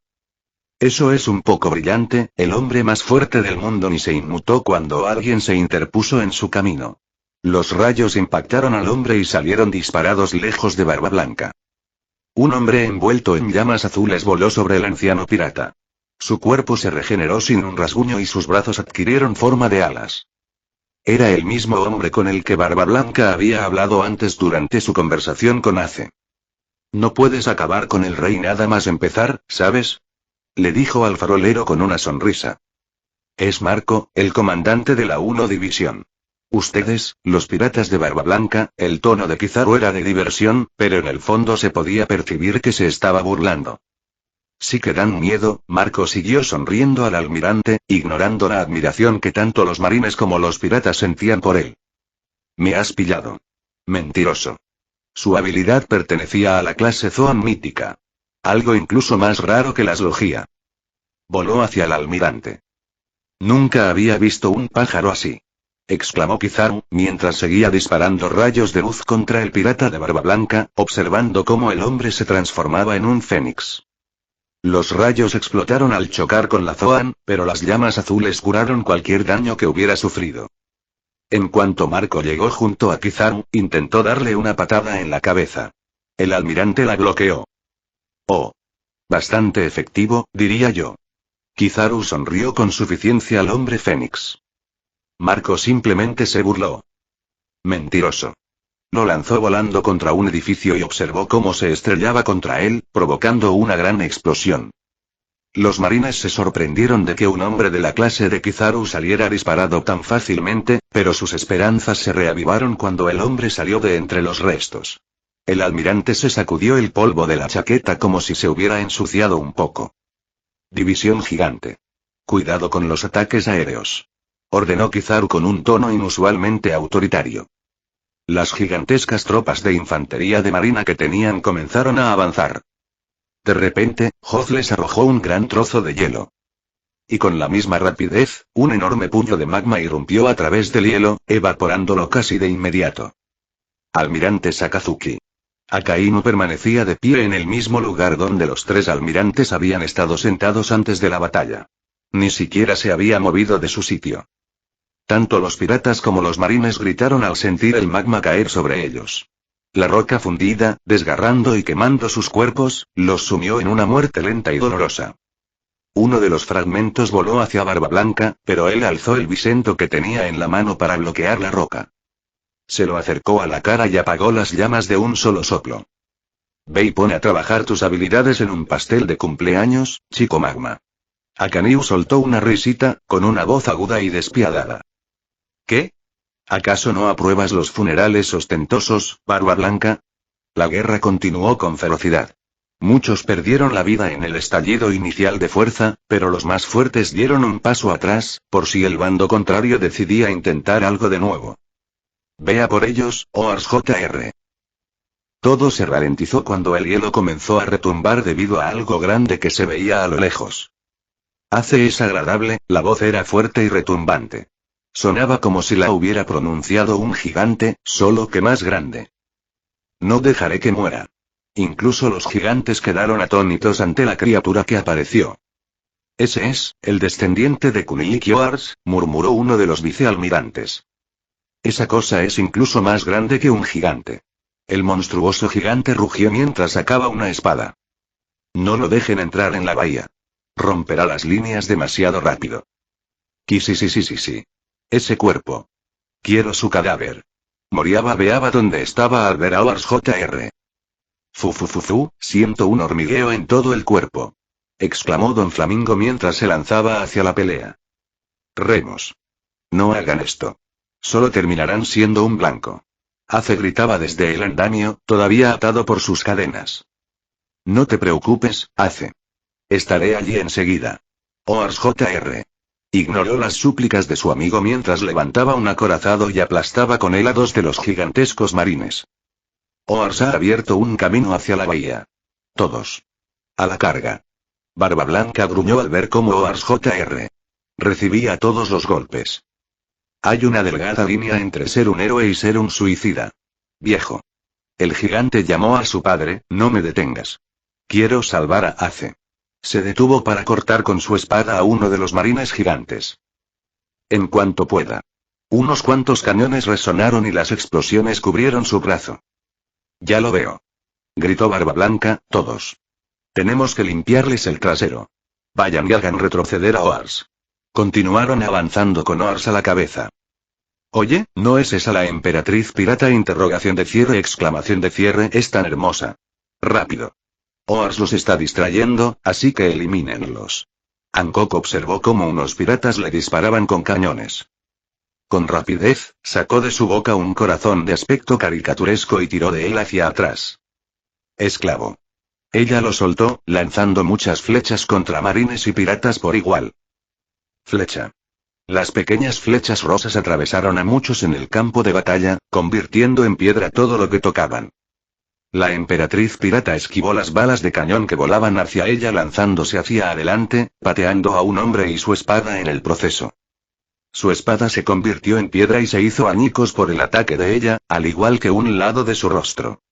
Eso es un poco brillante. El hombre más fuerte del mundo ni se inmutó cuando alguien se interpuso en su camino. Los rayos impactaron al hombre y salieron disparados lejos de Barba Blanca. Un hombre envuelto en llamas azules voló sobre el anciano pirata. Su cuerpo se regeneró sin un rasguño y sus brazos adquirieron forma de alas. Era el mismo hombre con el que Barba Blanca había hablado antes durante su conversación con Ace. No puedes acabar con el rey nada más empezar, ¿sabes? Le dijo al farolero con una sonrisa. Es Marco, el comandante de la 1 División. Ustedes, los piratas de Barba Blanca. El tono de Kizaru era de diversión, pero en el fondo se podía percibir que se estaba burlando. Sí que dan miedo. Marco siguió sonriendo al almirante, ignorando la admiración que tanto los marines como los piratas sentían por él. Me has pillado. Mentiroso. Su habilidad pertenecía a la clase Zoan mítica. Algo incluso más raro que la zoología. Voló hacia el almirante. Nunca había visto un pájaro así. Exclamó Kizaru, mientras seguía disparando rayos de luz contra el pirata de Barba Blanca, observando cómo el hombre se transformaba en un fénix. Los rayos explotaron al chocar con la Zoan, pero las llamas azules curaron cualquier daño que hubiera sufrido. En cuanto Marco llegó junto a Kizaru, intentó darle una patada en la cabeza. El almirante la bloqueó. Oh. Bastante efectivo, diría yo. Kizaru sonrió con suficiencia al hombre fénix. Marco simplemente se burló. Mentiroso. Lo lanzó volando contra un edificio y observó cómo se estrellaba contra él, provocando una gran explosión. Los marines se sorprendieron de que un hombre de la clase de Kizaru saliera disparado tan fácilmente, pero sus esperanzas se reavivaron cuando el hombre salió de entre los restos. El almirante se sacudió el polvo de la chaqueta como si se hubiera ensuciado un poco. División gigante. Cuidado con los ataques aéreos. Ordenó Kizaru con un tono inusualmente autoritario. Las gigantescas tropas de infantería de marina que tenían comenzaron a avanzar. De repente, Hoz les arrojó un gran trozo de hielo. Y con la misma rapidez, un enorme puño de magma irrumpió a través del hielo, evaporándolo casi de inmediato. Almirante Sakazuki. Akainu permanecía de pie en el mismo lugar donde los 3 almirantes habían estado sentados antes de la batalla. Ni siquiera se había movido de su sitio. Tanto los piratas como los marines gritaron al sentir el magma caer sobre ellos. La roca fundida, desgarrando y quemando sus cuerpos, los sumió en una muerte lenta y dolorosa. Uno de los fragmentos voló hacia Barba Blanca, pero él alzó el bisento que tenía en la mano para bloquear la roca. Se lo acercó a la cara y apagó las llamas de un solo soplo. Ve y pone a trabajar tus habilidades en un pastel de cumpleaños, chico magma. Akainu soltó una risita, con una voz aguda y despiadada. ¿Qué? ¿Acaso no apruebas los funerales ostentosos, Barba Blanca? La guerra continuó con ferocidad. Muchos perdieron la vida en el estallido inicial de fuerza, pero los más fuertes dieron un paso atrás, por si el bando contrario decidía intentar algo de nuevo. Vea por ellos, Oars Jr. Todo se ralentizó cuando el hielo comenzó a retumbar debido a algo grande que se veía a lo lejos. Ace es agradable, la voz era fuerte y retumbante. Sonaba como si la hubiera pronunciado un gigante, solo que más grande. No dejaré que muera. Incluso los gigantes quedaron atónitos ante la criatura que apareció. Ese es, el descendiente de Kuniliki Oars, murmuró uno de los vicealmirantes. Esa cosa es incluso más grande que un gigante. El monstruoso gigante rugió mientras sacaba una espada. No lo dejen entrar en la bahía. Romperá las líneas demasiado rápido. Sí. Ese cuerpo. Quiero su cadáver. Moría babeaba donde estaba al ver a Oars Jr. Siento un hormigueo en todo el cuerpo. Exclamó Don Flamingo mientras se lanzaba hacia la pelea. Remos. No hagan esto. Solo terminarán siendo un blanco. Ace gritaba desde el andamio, todavía atado por sus cadenas. No te preocupes, Ace. Estaré allí enseguida. Oars Jr. Ignoró las súplicas de su amigo mientras levantaba un acorazado y aplastaba con él a dos de los gigantescos marines. Oars ha abierto un camino hacia la bahía. Todos. A la carga. Barba Blanca gruñó al ver cómo Oars Jr. recibía todos los golpes. Hay una delgada línea entre ser un héroe y ser un suicida. Viejo. El gigante llamó a su padre, no me detengas. Quiero salvar a Ace. Se detuvo para cortar con su espada a uno de los marines gigantes. En cuanto pueda. Unos cuantos cañones resonaron y las explosiones cubrieron su brazo. Ya lo veo. Gritó Barba Blanca, todos. Tenemos que limpiarles el trasero. Vayan y hagan retroceder a Oars. Continuaron avanzando con Oars a la cabeza. Oye, ¿no es esa la emperatriz pirata? Interrogación de cierre, exclamación de cierre, es tan hermosa. Rápido. Oars los está distrayendo, así que elimínenlos. Hancock observó cómo unos piratas le disparaban con cañones. Con rapidez, sacó de su boca un corazón de aspecto caricaturesco y tiró de él hacia atrás. Esclavo. Ella lo soltó, lanzando muchas flechas contra marines y piratas por igual. Flecha. Las pequeñas flechas rosas atravesaron a muchos en el campo de batalla, convirtiendo en piedra todo lo que tocaban. La emperatriz pirata esquivó las balas de cañón que volaban hacia ella lanzándose hacia adelante, pateando a un hombre y su espada en el proceso. Su espada se convirtió en piedra y se hizo añicos por el ataque de ella, al igual que un lado de su rostro.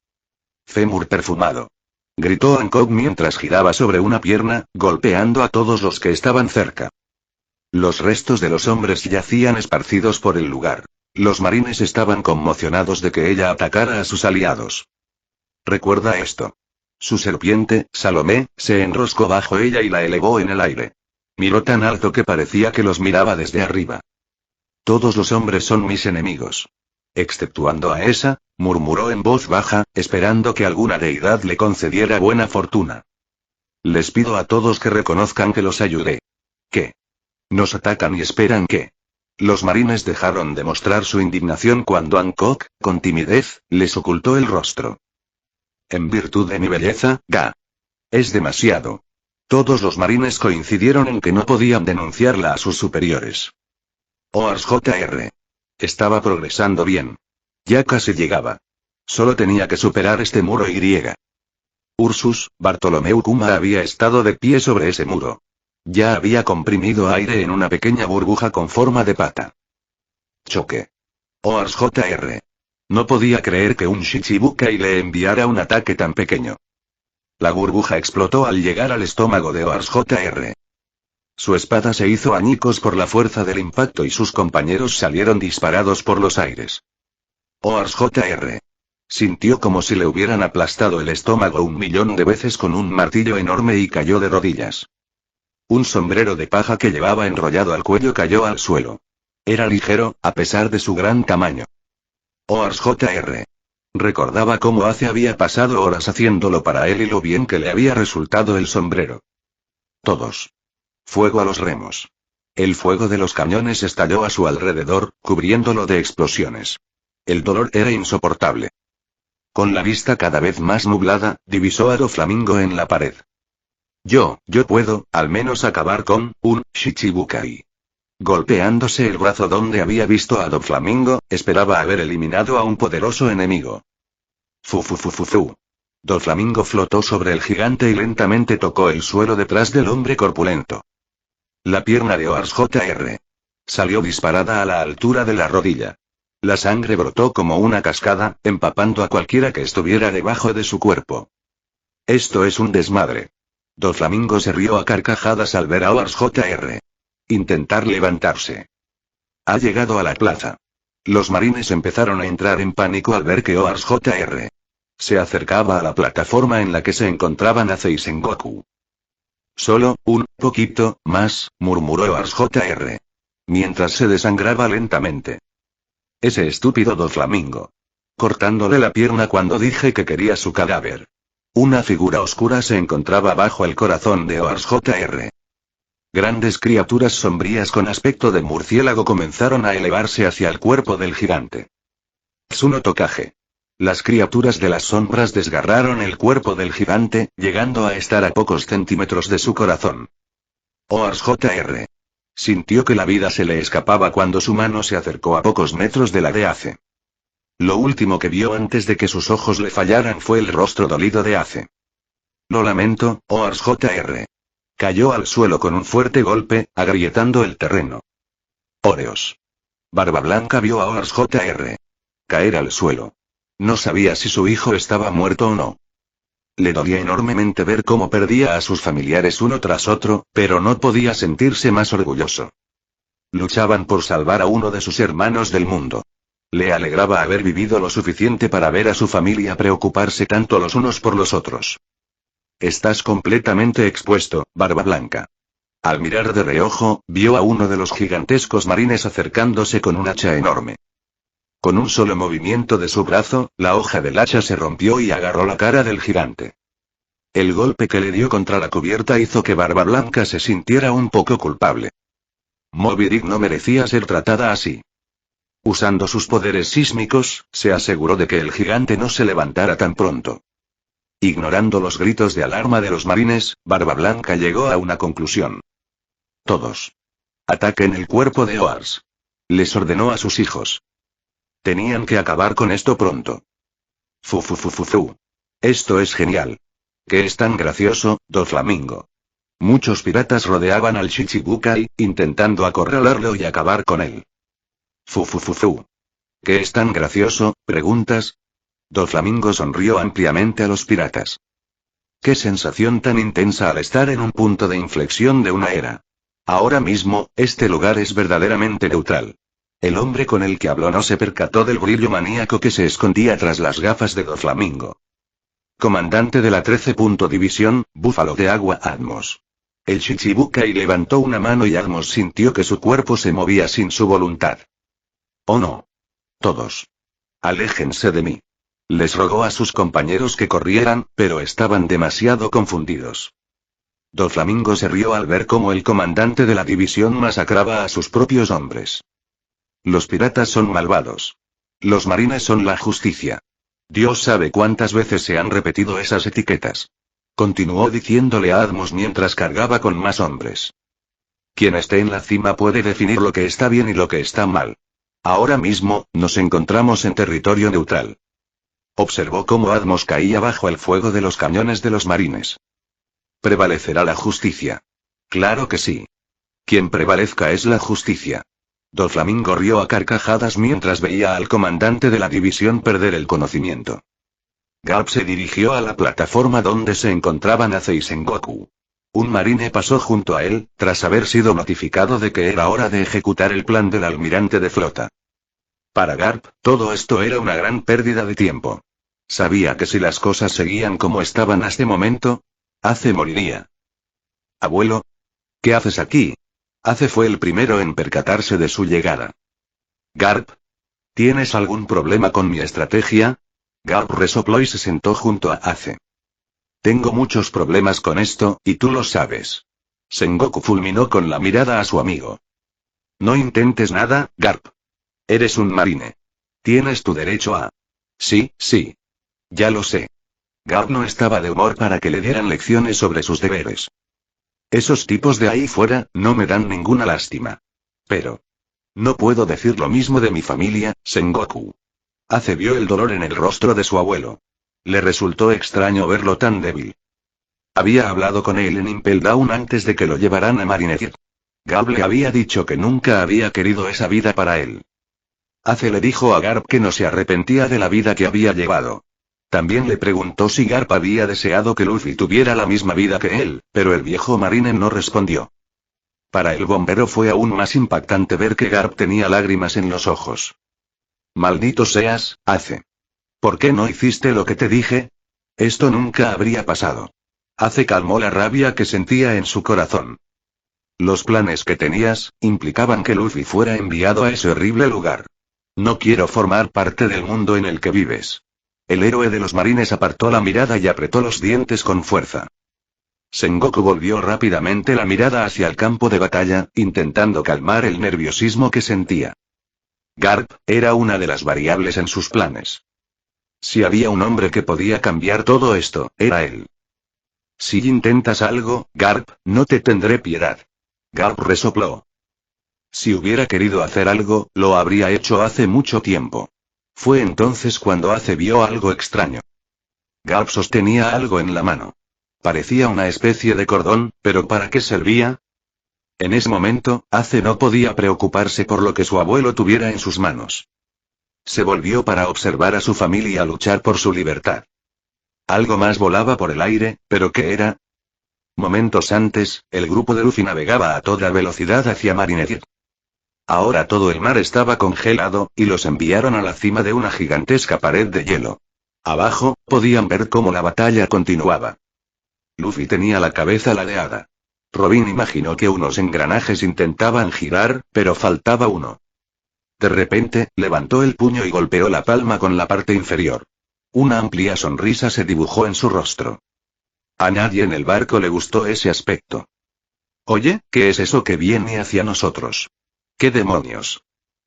Fémur perfumado. Gritó Hancock mientras giraba sobre una pierna, golpeando a todos los que estaban cerca. Los restos de los hombres yacían esparcidos por el lugar. Los marines estaban conmocionados de que ella atacara a sus aliados. Recuerda esto. Su serpiente, Salomé, se enroscó bajo ella y la elevó en el aire. Miró tan alto que parecía que los miraba desde arriba. Todos los hombres son mis enemigos. Exceptuando a esa, murmuró en voz baja, esperando que alguna deidad le concediera buena fortuna. Les pido a todos que reconozcan que los ayudé. ¿Qué? Nos atacan y esperan que. Los marines dejaron de mostrar su indignación cuando Hancock, con timidez, les ocultó el rostro. En virtud de mi belleza, ga. Es demasiado. Todos los marines coincidieron en que no podían denunciarla a sus superiores. Oars Jr. Estaba progresando bien. Ya casi llegaba. Solo tenía que superar este muro Y. Ursus, Bartolomeu Kuma había estado de pie sobre ese muro. Ya había comprimido aire en una pequeña burbuja con forma de pata. Choque. Oars Jr. No podía creer que un Shichibukai le enviara un ataque tan pequeño. La burbuja explotó al llegar al estómago de Oars Jr. Su espada se hizo añicos por la fuerza del impacto y sus compañeros salieron disparados por los aires. Oars Jr. Sintió como si le hubieran aplastado el estómago 1.000.000 de veces con un martillo enorme y cayó de rodillas. Un sombrero de paja que llevaba enrollado al cuello cayó al suelo. Era ligero, a pesar de su gran tamaño. Oars Jr. Recordaba cómo Ace había pasado horas haciéndolo para él y lo bien que le había resultado el sombrero. Todos. Fuego a los remos. El fuego de los cañones estalló a su alrededor, cubriéndolo de explosiones. El dolor era insoportable. Con la vista cada vez más nublada, divisó a Doflamingo en la pared. Yo puedo, al menos acabar con, un Shichibukai. Golpeándose el brazo donde había visto a Doflamingo, esperaba haber eliminado a un poderoso enemigo. Fu. Doflamingo flotó sobre el gigante y lentamente tocó el suelo detrás del hombre corpulento. La pierna de Oars Jr. salió disparada a la altura de la rodilla. La sangre brotó como una cascada, empapando a cualquiera que estuviera debajo de su cuerpo. Esto es un desmadre. Doflamingo se rió a carcajadas al ver a Oars Jr. intentar levantarse. Ha llegado a la plaza. Los marines empezaron a entrar en pánico al ver que Oars Jr. se acercaba a la plataforma en la que se encontraban Ace y Sengoku. Solo, un poquito más, murmuró Oars Jr. mientras se desangraba lentamente. Ese estúpido Doflamingo. Cortándole la pierna cuando dije que quería su cadáver. Una figura oscura se encontraba bajo el corazón de Oars Jr. Grandes criaturas sombrías con aspecto de murciélago comenzaron a elevarse hacia el cuerpo del gigante. Tsuno Tokage. Las criaturas de las sombras desgarraron el cuerpo del gigante, llegando a estar a pocos centímetros de su corazón. Oars Jr. Sintió que la vida se le escapaba cuando su mano se acercó a pocos metros de la de Ace. Lo último que vio antes de que sus ojos le fallaran fue el rostro dolido de Ace. Lo lamento, Oars Jr. Cayó al suelo con un fuerte golpe, agrietando el terreno. Oreos. Barba Blanca vio a Oars Jr. caer al suelo. No sabía si su hijo estaba muerto o no. Le dolía enormemente ver cómo perdía a sus familiares uno tras otro, pero no podía sentirse más orgulloso. Luchaban por salvar a uno de sus hermanos del mundo. Le alegraba haber vivido lo suficiente para ver a su familia preocuparse tanto los unos por los otros. Estás completamente expuesto, Barba Blanca. Al mirar de reojo, vio a uno de los gigantescos marines acercándose con un hacha enorme. Con un solo movimiento de su brazo, la hoja del hacha se rompió y agarró la cara del gigante. El golpe que le dio contra la cubierta hizo que Barba Blanca se sintiera un poco culpable. Moby Dick no merecía ser tratada así. Usando sus poderes sísmicos, se aseguró de que el gigante no se levantara tan pronto. Ignorando los gritos de alarma de los marines, Barba Blanca llegó a una conclusión. Todos. Ataquen el cuerpo de Oars. Les ordenó a sus hijos. Tenían que acabar con esto pronto. Fu. Esto es genial. ¿Qué es tan gracioso, Doflamingo? Muchos piratas rodeaban al Shichibukai, intentando acorralarlo y acabar con él. Fu. ¿Qué es tan gracioso, preguntas? Doflamingo sonrió ampliamente a los piratas. Qué sensación tan intensa al estar en un punto de inflexión de una era. Ahora mismo, este lugar es verdaderamente neutral. El hombre con el que habló no se percató del brillo maníaco que se escondía tras las gafas de Doflamingo. Comandante de la 13. División, Búfalo de Agua Atmos. El Shichibukai levantó una mano y Atmos sintió que su cuerpo se movía sin su voluntad. Oh no. Todos. Aléjense de mí. Les rogó a sus compañeros que corrieran, pero estaban demasiado confundidos. Doflamingo se rió al ver cómo el comandante de la división masacraba a sus propios hombres. Los piratas son malvados. Los marines son la justicia. Dios sabe cuántas veces se han repetido esas etiquetas. Continuó diciéndole a Atmos mientras cargaba con más hombres. Quien esté en la cima puede definir lo que está bien y lo que está mal. Ahora mismo, nos encontramos en territorio neutral. Observó cómo Atmos caía bajo el fuego de los cañones de los marines. ¿Prevalecerá la justicia? Claro que sí. Quien prevalezca es la justicia. Doflamingo rió a carcajadas mientras veía al comandante de la división perder el conocimiento. Garp se dirigió a la plataforma donde se encontraban Ace y Sengoku. Un marine pasó junto a él, tras haber sido notificado de que era hora de ejecutar el plan del almirante de flota. Para Garp, todo esto era una gran pérdida de tiempo. Sabía que si las cosas seguían como estaban hasta este momento, Ace moriría. Abuelo. ¿Qué haces aquí? Ace fue el primero en percatarse de su llegada. Garp. ¿Tienes algún problema con mi estrategia? Garp resopló y se sentó junto a Ace. Tengo muchos problemas con esto, y tú lo sabes. Sengoku fulminó con la mirada a su amigo. No intentes nada, Garp. Eres un marine. Tienes tu derecho a... Sí. Ya lo sé. Garp no estaba de humor para que le dieran lecciones sobre sus deberes. Esos tipos de ahí fuera, no me dan ninguna lástima. Pero... no puedo decir lo mismo de mi familia, Sengoku. Ace vio el dolor en el rostro de su abuelo. Le resultó extraño verlo tan débil. Había hablado con él en Impel Down antes de que lo llevaran a Marineford. Garp le había dicho que nunca había querido esa vida para él. Ace le dijo a Garp que no se arrepentía de la vida que había llevado. También le preguntó si Garp había deseado que Luffy tuviera la misma vida que él, pero el viejo marine no respondió. Para el bombero fue aún más impactante ver que Garp tenía lágrimas en los ojos. Maldito seas, Ace. ¿Por qué no hiciste lo que te dije? Esto nunca habría pasado. Ace calmó la rabia que sentía en su corazón. Los planes que tenías, implicaban que Luffy fuera enviado a ese horrible lugar. No quiero formar parte del mundo en el que vives. El héroe de los marines apartó la mirada y apretó los dientes con fuerza. Sengoku volvió rápidamente la mirada hacia el campo de batalla, intentando calmar el nerviosismo que sentía. Garp era una de las variables en sus planes. Si había un hombre que podía cambiar todo esto, era él. Si intentas algo, Garp, no te tendré piedad. Garp resopló. Si hubiera querido hacer algo, lo habría hecho hace mucho tiempo. Fue entonces cuando Ace vio algo extraño. Garp sostenía algo en la mano. Parecía una especie de cordón, pero ¿para qué servía? En ese momento, Ace no podía preocuparse por lo que su abuelo tuviera en sus manos. Se volvió para observar a su familia luchar por su libertad. Algo más volaba por el aire, ¿pero qué era? Momentos antes, el grupo de Luffy navegaba a toda velocidad hacia Marineford. Ahora todo el mar estaba congelado, y los enviaron a la cima de una gigantesca pared de hielo. Abajo, podían ver cómo la batalla continuaba. Luffy tenía la cabeza ladeada. Robin imaginó que unos engranajes intentaban girar, pero faltaba uno. De repente, levantó el puño y golpeó la palma con la parte inferior. Una amplia sonrisa se dibujó en su rostro. A nadie en el barco le gustó ese aspecto. Oye, ¿qué es eso que viene hacia nosotros? ¿Qué demonios?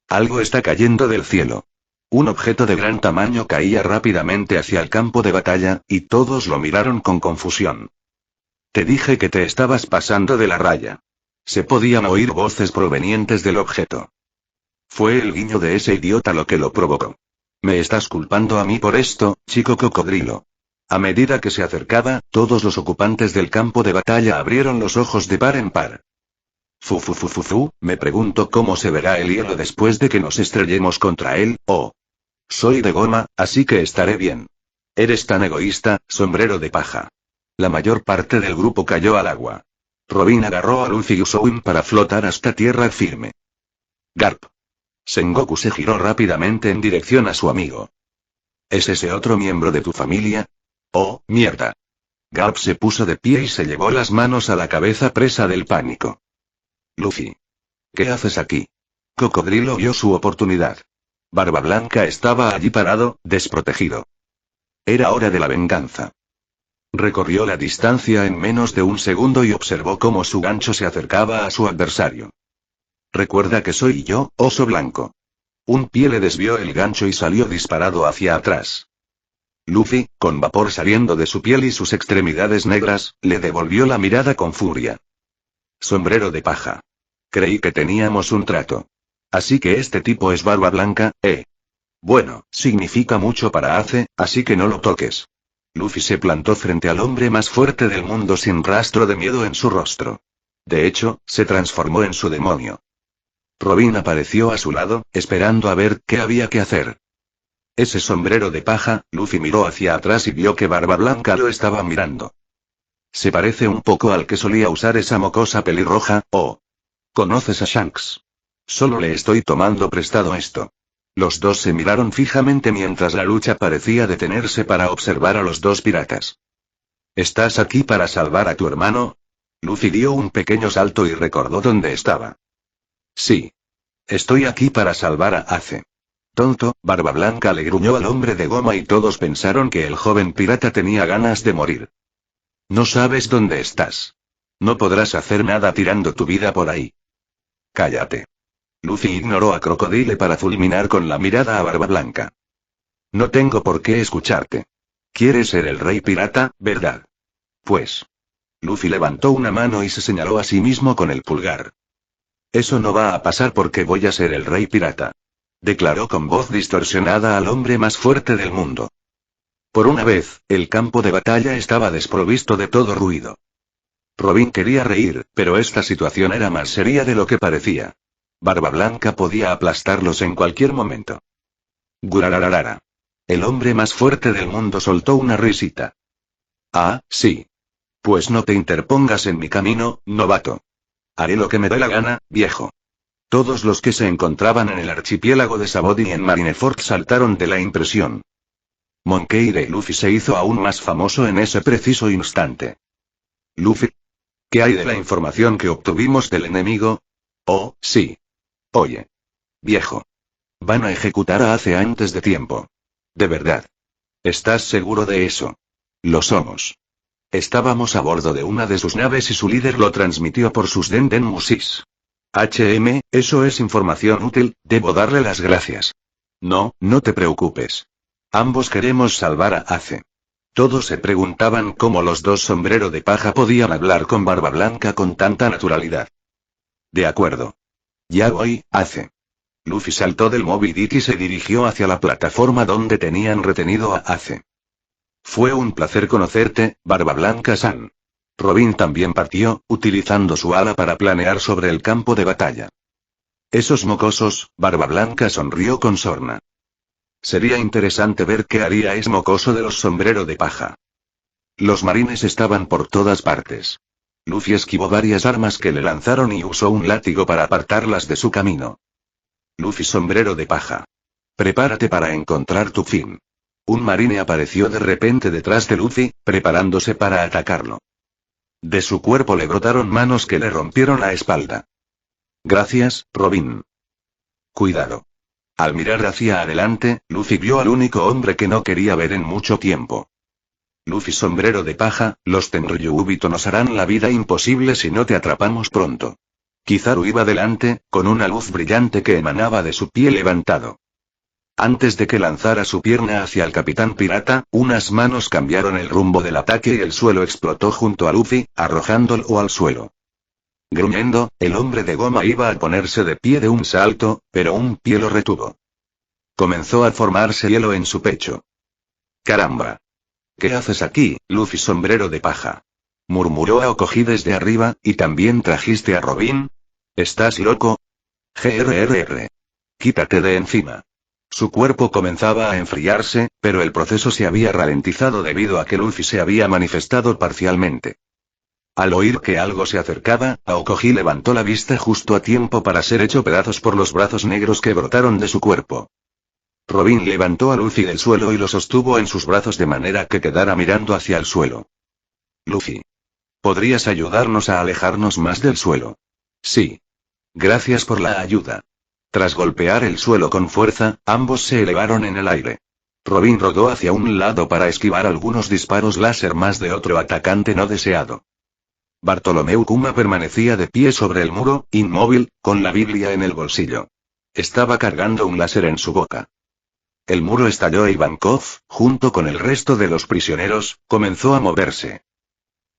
Algo está cayendo del cielo. Un objeto de gran tamaño caía rápidamente hacia el campo de batalla, y todos lo miraron con confusión. Te dije que te estabas pasando de la raya. Se podían oír voces provenientes del objeto. Fue el guiño de ese idiota lo que lo provocó. ¿Me estás culpando a mí por esto, chico cocodrilo? A medida que se acercaba, todos los ocupantes del campo de batalla abrieron los ojos de par en par. Me pregunto cómo se verá el hielo después de que nos estrellemos contra él, oh. Soy de goma, así que estaré bien. Eres tan egoísta, sombrero de paja. La mayor parte del grupo cayó al agua. Robin agarró a Luffy y usó para flotar hasta tierra firme. Garp. Sengoku se giró rápidamente en dirección a su amigo. ¿Es ese otro miembro de tu familia? Oh, mierda. Garp se puso de pie y se llevó las manos a la cabeza presa del pánico. Luffy. ¿Qué haces aquí? Cocodrilo vio su oportunidad. Barba Blanca estaba allí parado, desprotegido. Era hora de la venganza. Recorrió la distancia en menos de un segundo y observó cómo su gancho se acercaba a su adversario. Recuerda que soy yo, oso blanco. Un pie le desvió el gancho y salió disparado hacia atrás. Luffy, con vapor saliendo de su piel y sus extremidades negras, le devolvió la mirada con furia. Sombrero de paja. Creí que teníamos un trato. Así que este tipo es Barba Blanca, ¿eh? Bueno, significa mucho para Ace, así que no lo toques. Luffy se plantó frente al hombre más fuerte del mundo sin rastro de miedo en su rostro. De hecho, se transformó en su demonio. Robin apareció a su lado, esperando a ver qué había que hacer. Ese sombrero de paja, Luffy miró hacia atrás y vio que Barba Blanca lo estaba mirando. Se parece un poco al que solía usar esa mocosa pelirroja, oh. ¿Conoces a Shanks? Solo le estoy tomando prestado esto. Los dos se miraron fijamente mientras la lucha parecía detenerse para observar a los dos piratas. ¿Estás aquí para salvar a tu hermano? Luffy dio un pequeño salto y recordó dónde estaba. Sí. Estoy aquí para salvar a Ace. Tonto, Barba Blanca le gruñó al hombre de goma y todos pensaron que el joven pirata tenía ganas de morir. No sabes dónde estás. No podrás hacer nada tirando tu vida por ahí. Cállate. Luffy ignoró a Crocodile para fulminar con la mirada a Barba Blanca. No tengo por qué escucharte. Quieres ser el rey pirata, ¿verdad? Pues. Luffy levantó una mano y se señaló a sí mismo con el pulgar. Eso no va a pasar porque voy a ser el rey pirata. Declaró con voz distorsionada al hombre más fuerte del mundo. Por una vez, el campo de batalla estaba desprovisto de todo ruido. Robin quería reír, pero esta situación era más seria de lo que parecía. Barba Blanca podía aplastarlos en cualquier momento. Gurararara. El hombre más fuerte del mundo soltó una risita. Ah, sí. Pues no te interpongas en mi camino, novato. Haré lo que me dé la gana, viejo. Todos los que se encontraban en el archipiélago de Sabaody y en Marineford saltaron de la impresión. Monkey D. Luffy se hizo aún más famoso en ese preciso instante. Luffy. ¿Qué hay de la información que obtuvimos del enemigo? Oh, sí. Oye. Viejo. Van a ejecutar a Ace antes de tiempo. De verdad. ¿Estás seguro de eso? Lo somos. Estábamos a bordo de una de sus naves y su líder lo transmitió por sus Denden Musis. Eso es información útil, debo darle las gracias. No, no te preocupes. Ambos queremos salvar a Ace. Todos se preguntaban cómo los dos sombrero de paja podían hablar con Barba Blanca con tanta naturalidad. De acuerdo. Ya voy, hace. Luffy saltó del Moby Dick y se dirigió hacia la plataforma donde tenían retenido a Ace. Fue un placer conocerte, Barba Blanca-san. Robin también partió, utilizando su ala para planear sobre el campo de batalla. Esos mocosos, Barba Blanca sonrió con sorna. Sería interesante ver qué haría ese mocoso de los sombrero de paja. Los marines estaban por todas partes. Luffy esquivó varias armas que le lanzaron y usó un látigo para apartarlas de su camino. Luffy sombrero de paja. Prepárate para encontrar tu fin. Un marine apareció de repente detrás de Luffy, preparándose para atacarlo. De su cuerpo le brotaron manos que le rompieron la espalda. Gracias, Robin. Cuidado. Al mirar hacia adelante, Luffy vio al único hombre que no quería ver en mucho tiempo. Luffy sombrero de paja, los Tenryubito nos harán la vida imposible si no te atrapamos pronto. Kizaru iba delante, con una luz brillante que emanaba de su pie levantado. Antes de que lanzara su pierna hacia el capitán pirata, unas manos cambiaron el rumbo del ataque y el suelo explotó junto a Luffy, arrojándolo al suelo. Gruñendo, el hombre de goma iba a ponerse de pie de un salto, pero un pie lo retuvo. Comenzó a formarse hielo en su pecho. ¡Caramba! ¿Qué haces aquí, Luffy sombrero de paja? Murmuró Aokiji desde arriba, ¿y también trajiste a Robin? ¿Estás loco? Grrr. Quítate de encima. Su cuerpo comenzaba a enfriarse, pero el proceso se había ralentizado debido a que Luffy se había manifestado parcialmente. Al oír que algo se acercaba, Aokiji levantó la vista justo a tiempo para ser hecho pedazos por los brazos negros que brotaron de su cuerpo. Robin levantó a Luffy del suelo y lo sostuvo en sus brazos de manera que quedara mirando hacia el suelo. Luffy. ¿Podrías ayudarnos a alejarnos más del suelo? Sí. Gracias por la ayuda. Tras golpear el suelo con fuerza, ambos se elevaron en el aire. Robin rodó hacia un lado para esquivar algunos disparos láser más de otro atacante no deseado. Bartolomeu Kuma permanecía de pie sobre el muro, inmóvil, con la Biblia en el bolsillo. Estaba cargando un láser en su boca. El muro estalló y Ivankov, junto con el resto de los prisioneros, comenzó a moverse.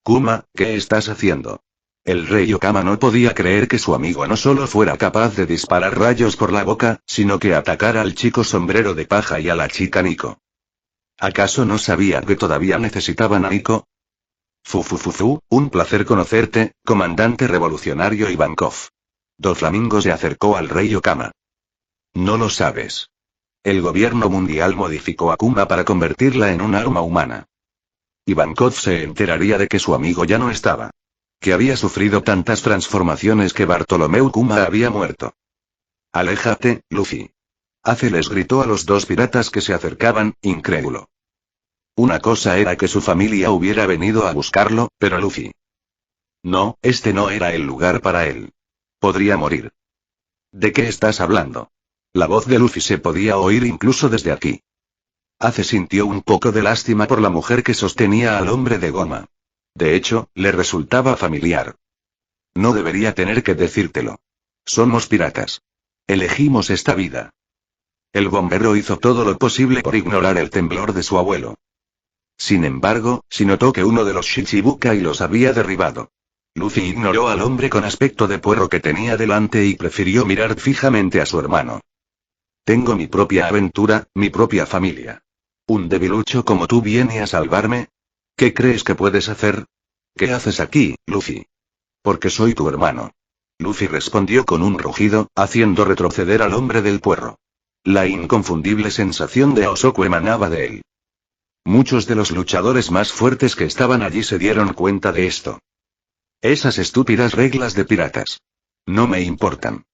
Kuma, ¿qué estás haciendo? El rey Okama no podía creer que su amigo no solo fuera capaz de disparar rayos por la boca, sino que atacara al chico sombrero de paja y a la chica Nico. ¿Acaso no sabía que todavía necesitaban a Nico? Un placer conocerte, comandante revolucionario Ivankov. Doflamingo se acercó al rey Okama. No lo sabes. El gobierno mundial modificó a Kuma para convertirla en un arma humana. Ivankov se enteraría de que su amigo ya no estaba. Que había sufrido tantas transformaciones que Bartolomeu Kuma había muerto. Aléjate, Luffy. Ace les gritó a los dos piratas que se acercaban, incrédulo. Una cosa era que su familia hubiera venido a buscarlo, pero Luffy. No, este no era el lugar para él. Podría morir. ¿De qué estás hablando? La voz de Luffy se podía oír incluso desde aquí. Ace sintió un poco de lástima por la mujer que sostenía al hombre de goma. De hecho, le resultaba familiar. No debería tener que decírtelo. Somos piratas. Elegimos esta vida. El bombero hizo todo lo posible por ignorar el temblor de su abuelo. Sin embargo, si notó que uno de los Shichibukai los había derribado. Luffy ignoró al hombre con aspecto de puerro que tenía delante y prefirió mirar fijamente a su hermano. Tengo mi propia aventura, mi propia familia. ¿Un debilucho como tú viene a salvarme? ¿Qué crees que puedes hacer? ¿Qué haces aquí, Luffy? Porque soy tu hermano. Luffy respondió con un rugido, haciendo retroceder al hombre del puerro. La inconfundible sensación de Osoku emanaba de él. Muchos de los luchadores más fuertes que estaban allí se dieron cuenta de esto. Esas estúpidas reglas de piratas. No me importan.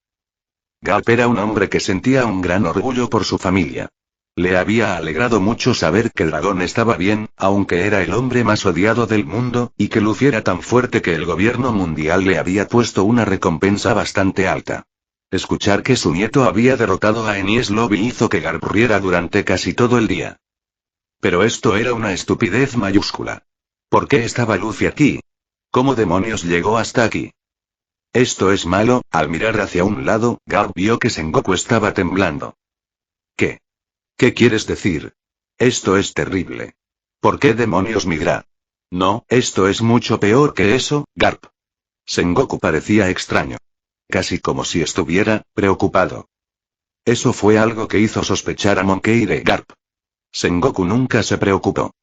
Garp era un hombre que sentía un gran orgullo por su familia. Le había alegrado mucho saber que Dragón estaba bien, aunque era el hombre más odiado del mundo, y que Luffy era tan fuerte que el gobierno mundial le había puesto una recompensa bastante alta. Escuchar que su nieto había derrotado a Enies Lobby hizo que Garp riera durante casi todo el día. Pero esto era una estupidez mayúscula. ¿Por qué estaba Luffy aquí? ¿Cómo demonios llegó hasta aquí? Esto es malo. Al mirar hacia un lado, Garp vio que Sengoku estaba temblando. ¿Qué? ¿Qué quieres decir? Esto es terrible. ¿Por qué demonios migra? No, esto es mucho peor que eso, Garp. Sengoku parecía extraño. casi como si estuviera preocupado. Eso fue algo que hizo sospechar a Monkey de Garp. Sengoku nunca se preocupó.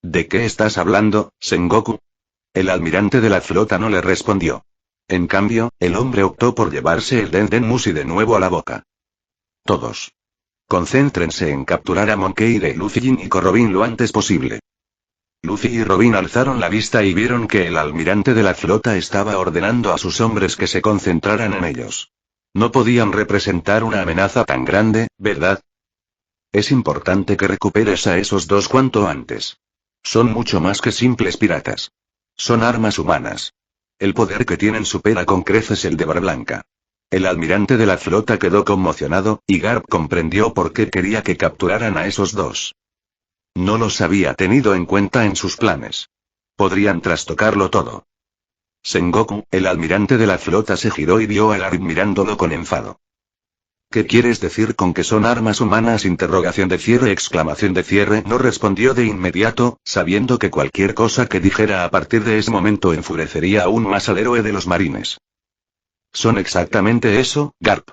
¿De qué estás hablando, Sengoku? El almirante de la flota no le respondió. En cambio, el hombre optó por llevarse el Denden Mushi de nuevo a la boca. Todos. Concéntrense en capturar a Monkey de Luffy y Nico Robin lo antes posible. Luffy y Robin alzaron la vista y vieron que el almirante de la flota estaba ordenando a sus hombres que se concentraran en ellos. No podían representar una amenaza tan grande, ¿verdad? Es importante que recuperes a esos dos cuanto antes. Son mucho más que simples piratas. Son armas humanas. El poder que tienen supera con creces el de Barblanca. El almirante de la flota quedó conmocionado, y Garp comprendió por qué quería que capturaran a esos dos. No los había tenido en cuenta en sus planes. Podrían trastocarlo todo. Sengoku, el almirante de la flota, se giró y vio a Garp mirándolo con enfado. ¿Qué quieres decir con que son armas humanas? Exclamación de cierre. No respondió de inmediato, sabiendo que cualquier cosa que dijera a partir de ese momento enfurecería aún más al héroe de los marines. Son exactamente eso, Garp.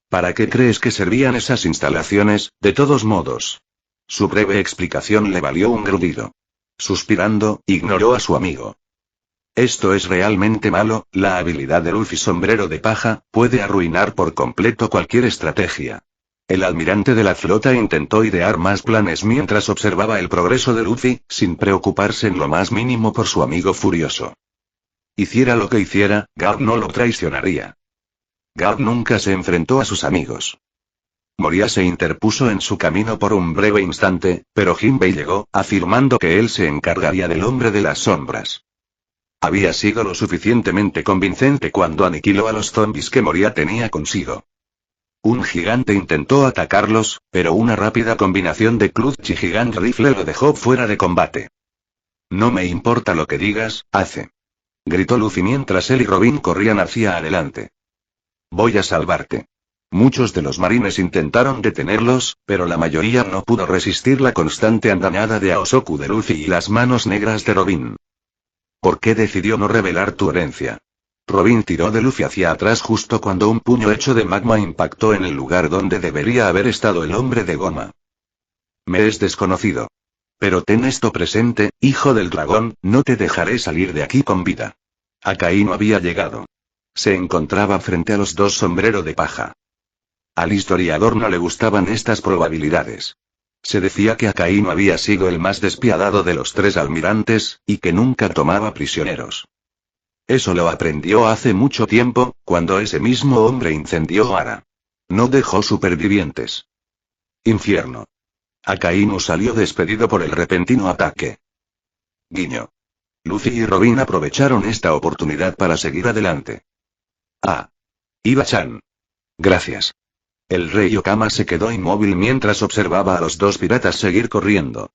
¿Para qué crees que servían esas instalaciones, de todos modos? Su breve explicación le valió un grudido. Suspirando, ignoró a su amigo. Esto es realmente malo, la habilidad de Luffy sombrero de paja, puede arruinar por completo cualquier estrategia. El almirante de la flota intentó idear más planes mientras observaba el progreso de Luffy, sin preocuparse en lo más mínimo por su amigo furioso. Hiciera lo que hiciera, Garp no lo traicionaría. Garp nunca se enfrentó a sus amigos. Moria se interpuso en su camino por un breve instante, pero Jinbei llegó, afirmando que él se encargaría del hombre de las sombras. Había sido lo suficientemente convincente cuando aniquiló a los zombis que Moria tenía consigo. Un gigante intentó atacarlos, pero una rápida combinación de Clutch y Gigant Rifle lo dejó fuera de combate. No me importa lo que digas, Ace. Gritó Luffy mientras él y Robin corrían hacia adelante. Voy a salvarte. Muchos de los marines intentaron detenerlos, pero la mayoría no pudo resistir la constante andanada de Aosoku de Luffy y las manos negras de Robin. ¿Por qué decidió no revelar tu herencia? Robin tiró de Luffy hacia atrás justo cuando un puño hecho de magma impactó en el lugar donde debería haber estado el hombre de goma. Me es desconocido. Pero ten esto presente, hijo del dragón, no te dejaré salir de aquí con vida. Akainu había llegado. Se encontraba frente a los dos sombrero de paja. Al historiador no le gustaban estas probabilidades. Se decía que Akainu había sido el más despiadado de los tres almirantes, y que nunca tomaba prisioneros. Eso lo aprendió hace mucho tiempo, cuando ese mismo hombre incendió Hara. No dejó supervivientes. Infierno. Akainu salió despedido por el repentino ataque. Guiño. Luffy y Robin aprovecharon esta oportunidad para seguir adelante. Ah. Iba-chan. Gracias. El rey Okama se quedó inmóvil mientras observaba a los dos piratas seguir corriendo.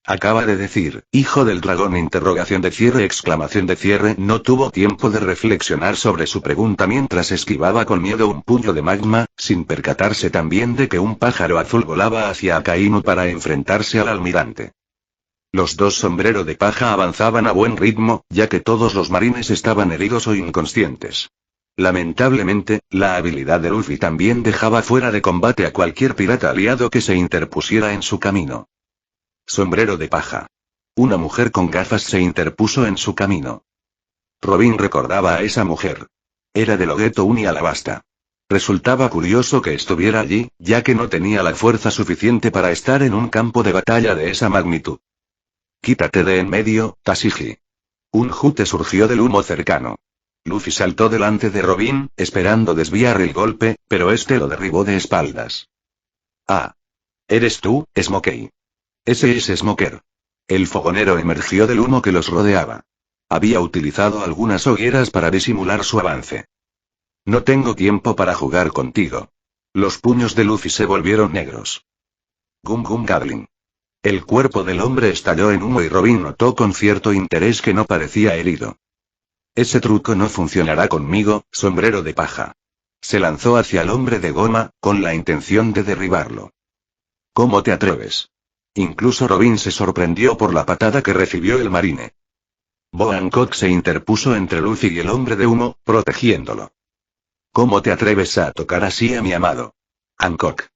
Acaba de decir, hijo del dragón exclamación de cierre. No tuvo tiempo de reflexionar sobre su pregunta mientras esquivaba con miedo un puño de magma, sin percatarse también de que un pájaro azul volaba hacia Akainu para enfrentarse al almirante. Los dos sombrero de paja avanzaban a buen ritmo, ya que todos los marines estaban heridos o inconscientes. Lamentablemente, la habilidad de Luffy también dejaba fuera de combate a cualquier pirata aliado que se interpusiera en su camino. Sombrero de paja. Una mujer con gafas se interpuso en su camino. Robin recordaba a esa mujer. Era de Logeto Uni Alabasta. Resultaba curioso que estuviera allí, ya que no tenía la fuerza suficiente para estar en un campo de batalla de esa magnitud. Quítate de en medio, Tashigi. Un jute surgió del humo cercano. Luffy saltó delante de Robin, esperando desviar el golpe, pero este lo derribó de espaldas. Ah. ¿Eres tú, Smokey? Ese es Smoker. El fogonero emergió del humo que los rodeaba. Había utilizado algunas hogueras para disimular su avance. No tengo tiempo para jugar contigo. Los puños de Luffy se volvieron negros. Gum Gum Gatling. El cuerpo del hombre estalló en humo y Robin notó con cierto interés que no parecía herido. Ese truco no funcionará conmigo, sombrero de paja. Se lanzó hacia el hombre de goma, con la intención de derribarlo. ¿Cómo te atreves? Incluso Robin se sorprendió por la patada que recibió el marine. Bo Hancock se interpuso entre Luffy y el hombre de humo, protegiéndolo. ¿Cómo te atreves a tocar así a mi amado? Hancock.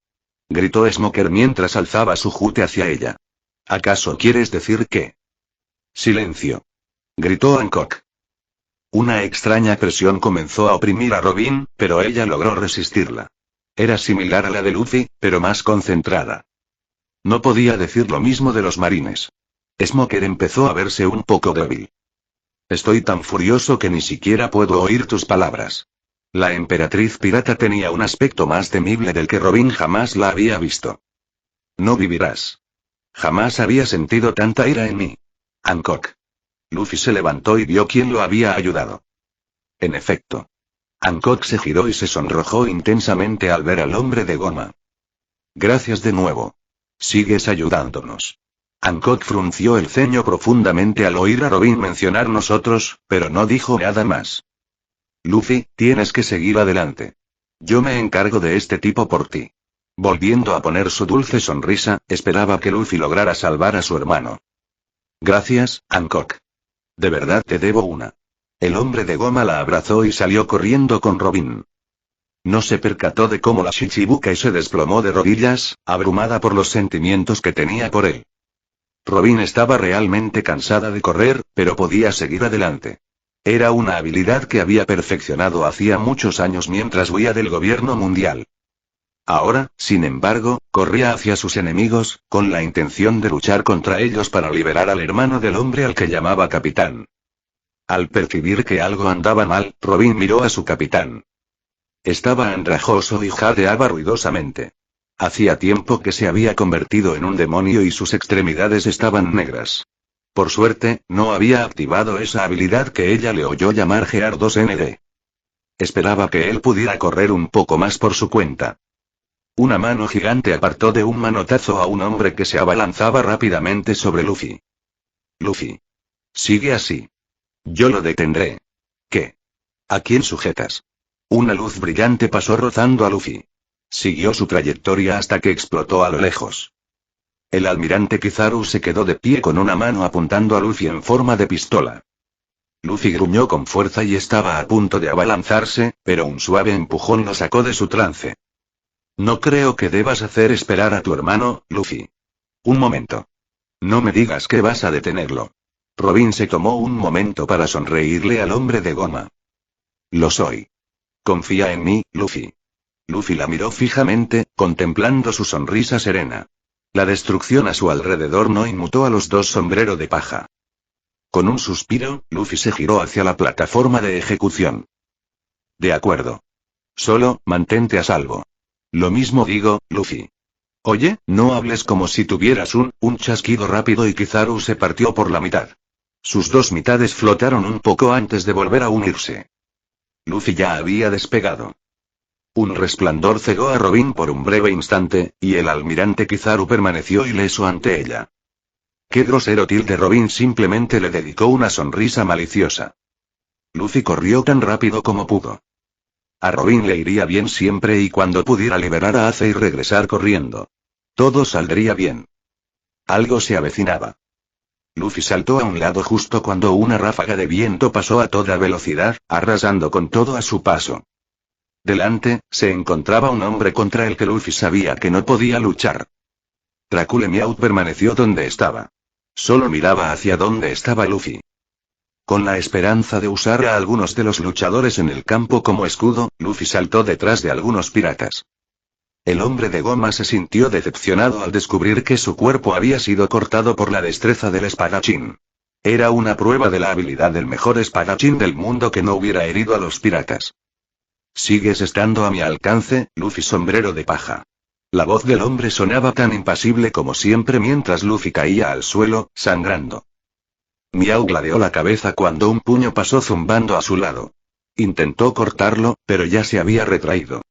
Gritó Smoker mientras alzaba su jute hacia ella. ¿Acaso quieres decir que? Silencio. Gritó Hancock. Una extraña presión comenzó a oprimir a Robin, pero ella logró resistirla. Era similar a la de Luffy, pero más concentrada. No podía decir lo mismo de los marines. Smoker empezó a verse un poco débil. Estoy tan furioso que ni siquiera puedo oír tus palabras. La emperatriz pirata tenía un aspecto más temible del que Robin jamás la había visto. No vivirás. Jamás había sentido tanta ira en mí. Hancock. Luffy se levantó y vio quién lo había ayudado. En efecto. Hancock se giró y se sonrojó intensamente al ver al hombre de goma. Gracias de nuevo. Sigues ayudándonos. Hancock frunció el ceño profundamente al oír a Robin mencionar nosotros, pero no dijo nada más. Luffy, tienes que seguir adelante. Yo me encargo de este tipo por ti. Volviendo a poner su dulce sonrisa, esperaba que Luffy lograra salvar a su hermano. Gracias, Hancock. De verdad te debo una. El hombre de goma la abrazó y salió corriendo con Robin. No se percató de cómo la Shichibukai se desplomó de rodillas, abrumada por los sentimientos que tenía por él. Robin estaba realmente cansada de correr, pero podía seguir adelante. Era una habilidad que había perfeccionado hacía muchos años mientras huía del gobierno mundial. Ahora, sin embargo, corría hacia sus enemigos, con la intención de luchar contra ellos para liberar al hermano del hombre al que llamaba capitán. Al percibir que algo andaba mal, Robin miró a su capitán. Estaba andrajoso y jadeaba ruidosamente. Hacía tiempo que se había convertido en un demonio y sus extremidades estaban negras. Por suerte, no había activado esa habilidad que ella le oyó llamar Gear 2ND. Esperaba que él pudiera correr un poco más por su cuenta. Una mano gigante apartó de un manotazo a un hombre que se abalanzaba rápidamente sobre Luffy. Luffy. Sigue así. Yo lo detendré. ¿Qué? ¿A quién sujetas? Una luz brillante pasó rozando a Luffy. Siguió su trayectoria hasta que explotó a lo lejos. El almirante Kizaru se quedó de pie con una mano apuntando a Luffy en forma de pistola. Luffy gruñó con fuerza y estaba a punto de abalanzarse, pero un suave empujón lo sacó de su trance. No creo que debas hacer esperar a tu hermano, Luffy. Un momento. No me digas que vas a detenerlo. Robin se tomó un momento para sonreírle al hombre de goma. Lo soy. Confía en mí, Luffy. Luffy la miró fijamente, contemplando su sonrisa serena. La destrucción a su alrededor no inmutó a los dos sombrero de paja. Con un suspiro, Luffy se giró hacia la plataforma de ejecución. De acuerdo. Solo, mantente a salvo. Lo mismo digo, Luffy. Oye, no hables como si tuvieras un chasquido rápido y Kizaru se partió por la mitad. Sus dos mitades flotaron un poco antes de volver a unirse. Luffy ya había despegado. Un resplandor cegó a Robin por un breve instante, y el almirante Kizaru permaneció ileso ante ella. Qué grosero tilde. Robin simplemente le dedicó una sonrisa maliciosa. Luffy corrió tan rápido como pudo. A Robin le iría bien siempre y cuando pudiera liberar a Ace y regresar corriendo. Todo saldría bien. Algo se avecinaba. Luffy saltó a un lado justo cuando una ráfaga de viento pasó a toda velocidad, arrasando con todo a su paso. Delante, se encontraba un hombre contra el que Luffy sabía que no podía luchar. Dracule Meowth permaneció donde estaba. Solo miraba hacia donde estaba Luffy. Con la esperanza de usar a algunos de los luchadores en el campo como escudo, Luffy saltó detrás de algunos piratas. El hombre de goma se sintió decepcionado al descubrir que su cuerpo había sido cortado por la destreza del espadachín. Era una prueba de la habilidad del mejor espadachín del mundo que no hubiera herido a los piratas. Sigues estando a mi alcance, Luffy sombrero de paja. La voz del hombre sonaba tan impasible como siempre mientras Luffy caía al suelo, sangrando. Meowth gladeó la cabeza cuando un puño pasó zumbando a su lado. Intentó cortarlo, pero ya se había retraído.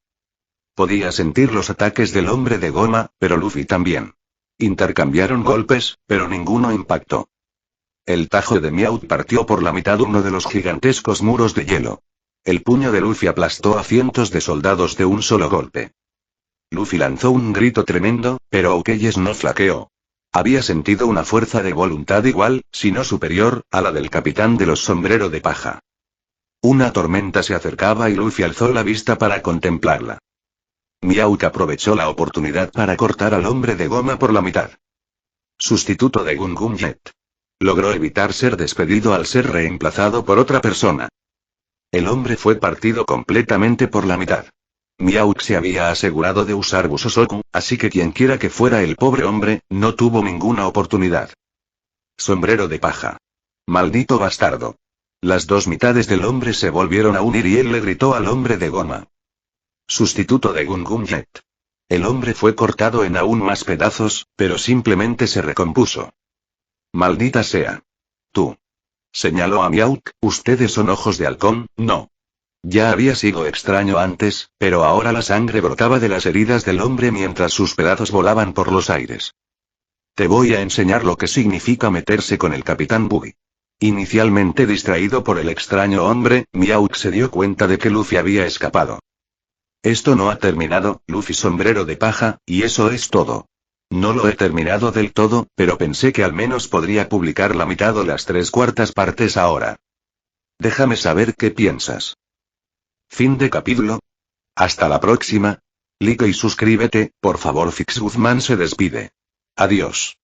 Podía sentir los ataques del hombre de goma, pero Luffy también. Intercambiaron golpes, pero ninguno impactó. El tajo de Meowth partió por la mitad uno de los gigantescos muros de hielo. El puño de Luffy aplastó a cientos de soldados de un solo golpe. Luffy lanzó un grito tremendo, pero Aukeyes no flaqueó. Había sentido una fuerza de voluntad igual, si no superior, a la del capitán de los sombrero de paja. Una tormenta se acercaba y Luffy alzó la vista para contemplarla. Mihawk aprovechó la oportunidad para cortar al hombre de goma por la mitad. Sustituto de Gun Gun Jet. Logró evitar ser despedido al ser reemplazado por otra persona. El hombre fue partido completamente por la mitad. Mihawk se había asegurado de usar Busosoku, así que quienquiera que fuera el pobre hombre, no tuvo ninguna oportunidad. Sombrero de paja. Maldito bastardo. Las dos mitades del hombre se volvieron a unir y él le gritó al hombre de goma. Sustituto de Gun Gun Jet. El hombre fue cortado en aún más pedazos, pero simplemente se recompuso. Maldita sea. Tú. Señaló a Mihawk, ustedes son ojos de halcón, ¿no? Ya había sido extraño antes, pero ahora la sangre brotaba de las heridas del hombre mientras sus pedazos volaban por los aires. Te voy a enseñar lo que significa meterse con el Capitán Buggy. Inicialmente distraído por el extraño hombre, Mihawk se dio cuenta de que Luffy había escapado. Esto no ha terminado, Luffy sombrero de paja, y eso es todo. No lo he terminado del todo, pero pensé que al menos podría publicar la mitad o las 3/4 partes ahora. Déjame saber qué piensas. Fin de capítulo. Hasta la próxima. Like y suscríbete, por favor. Fix Guzmán se despide. Adiós.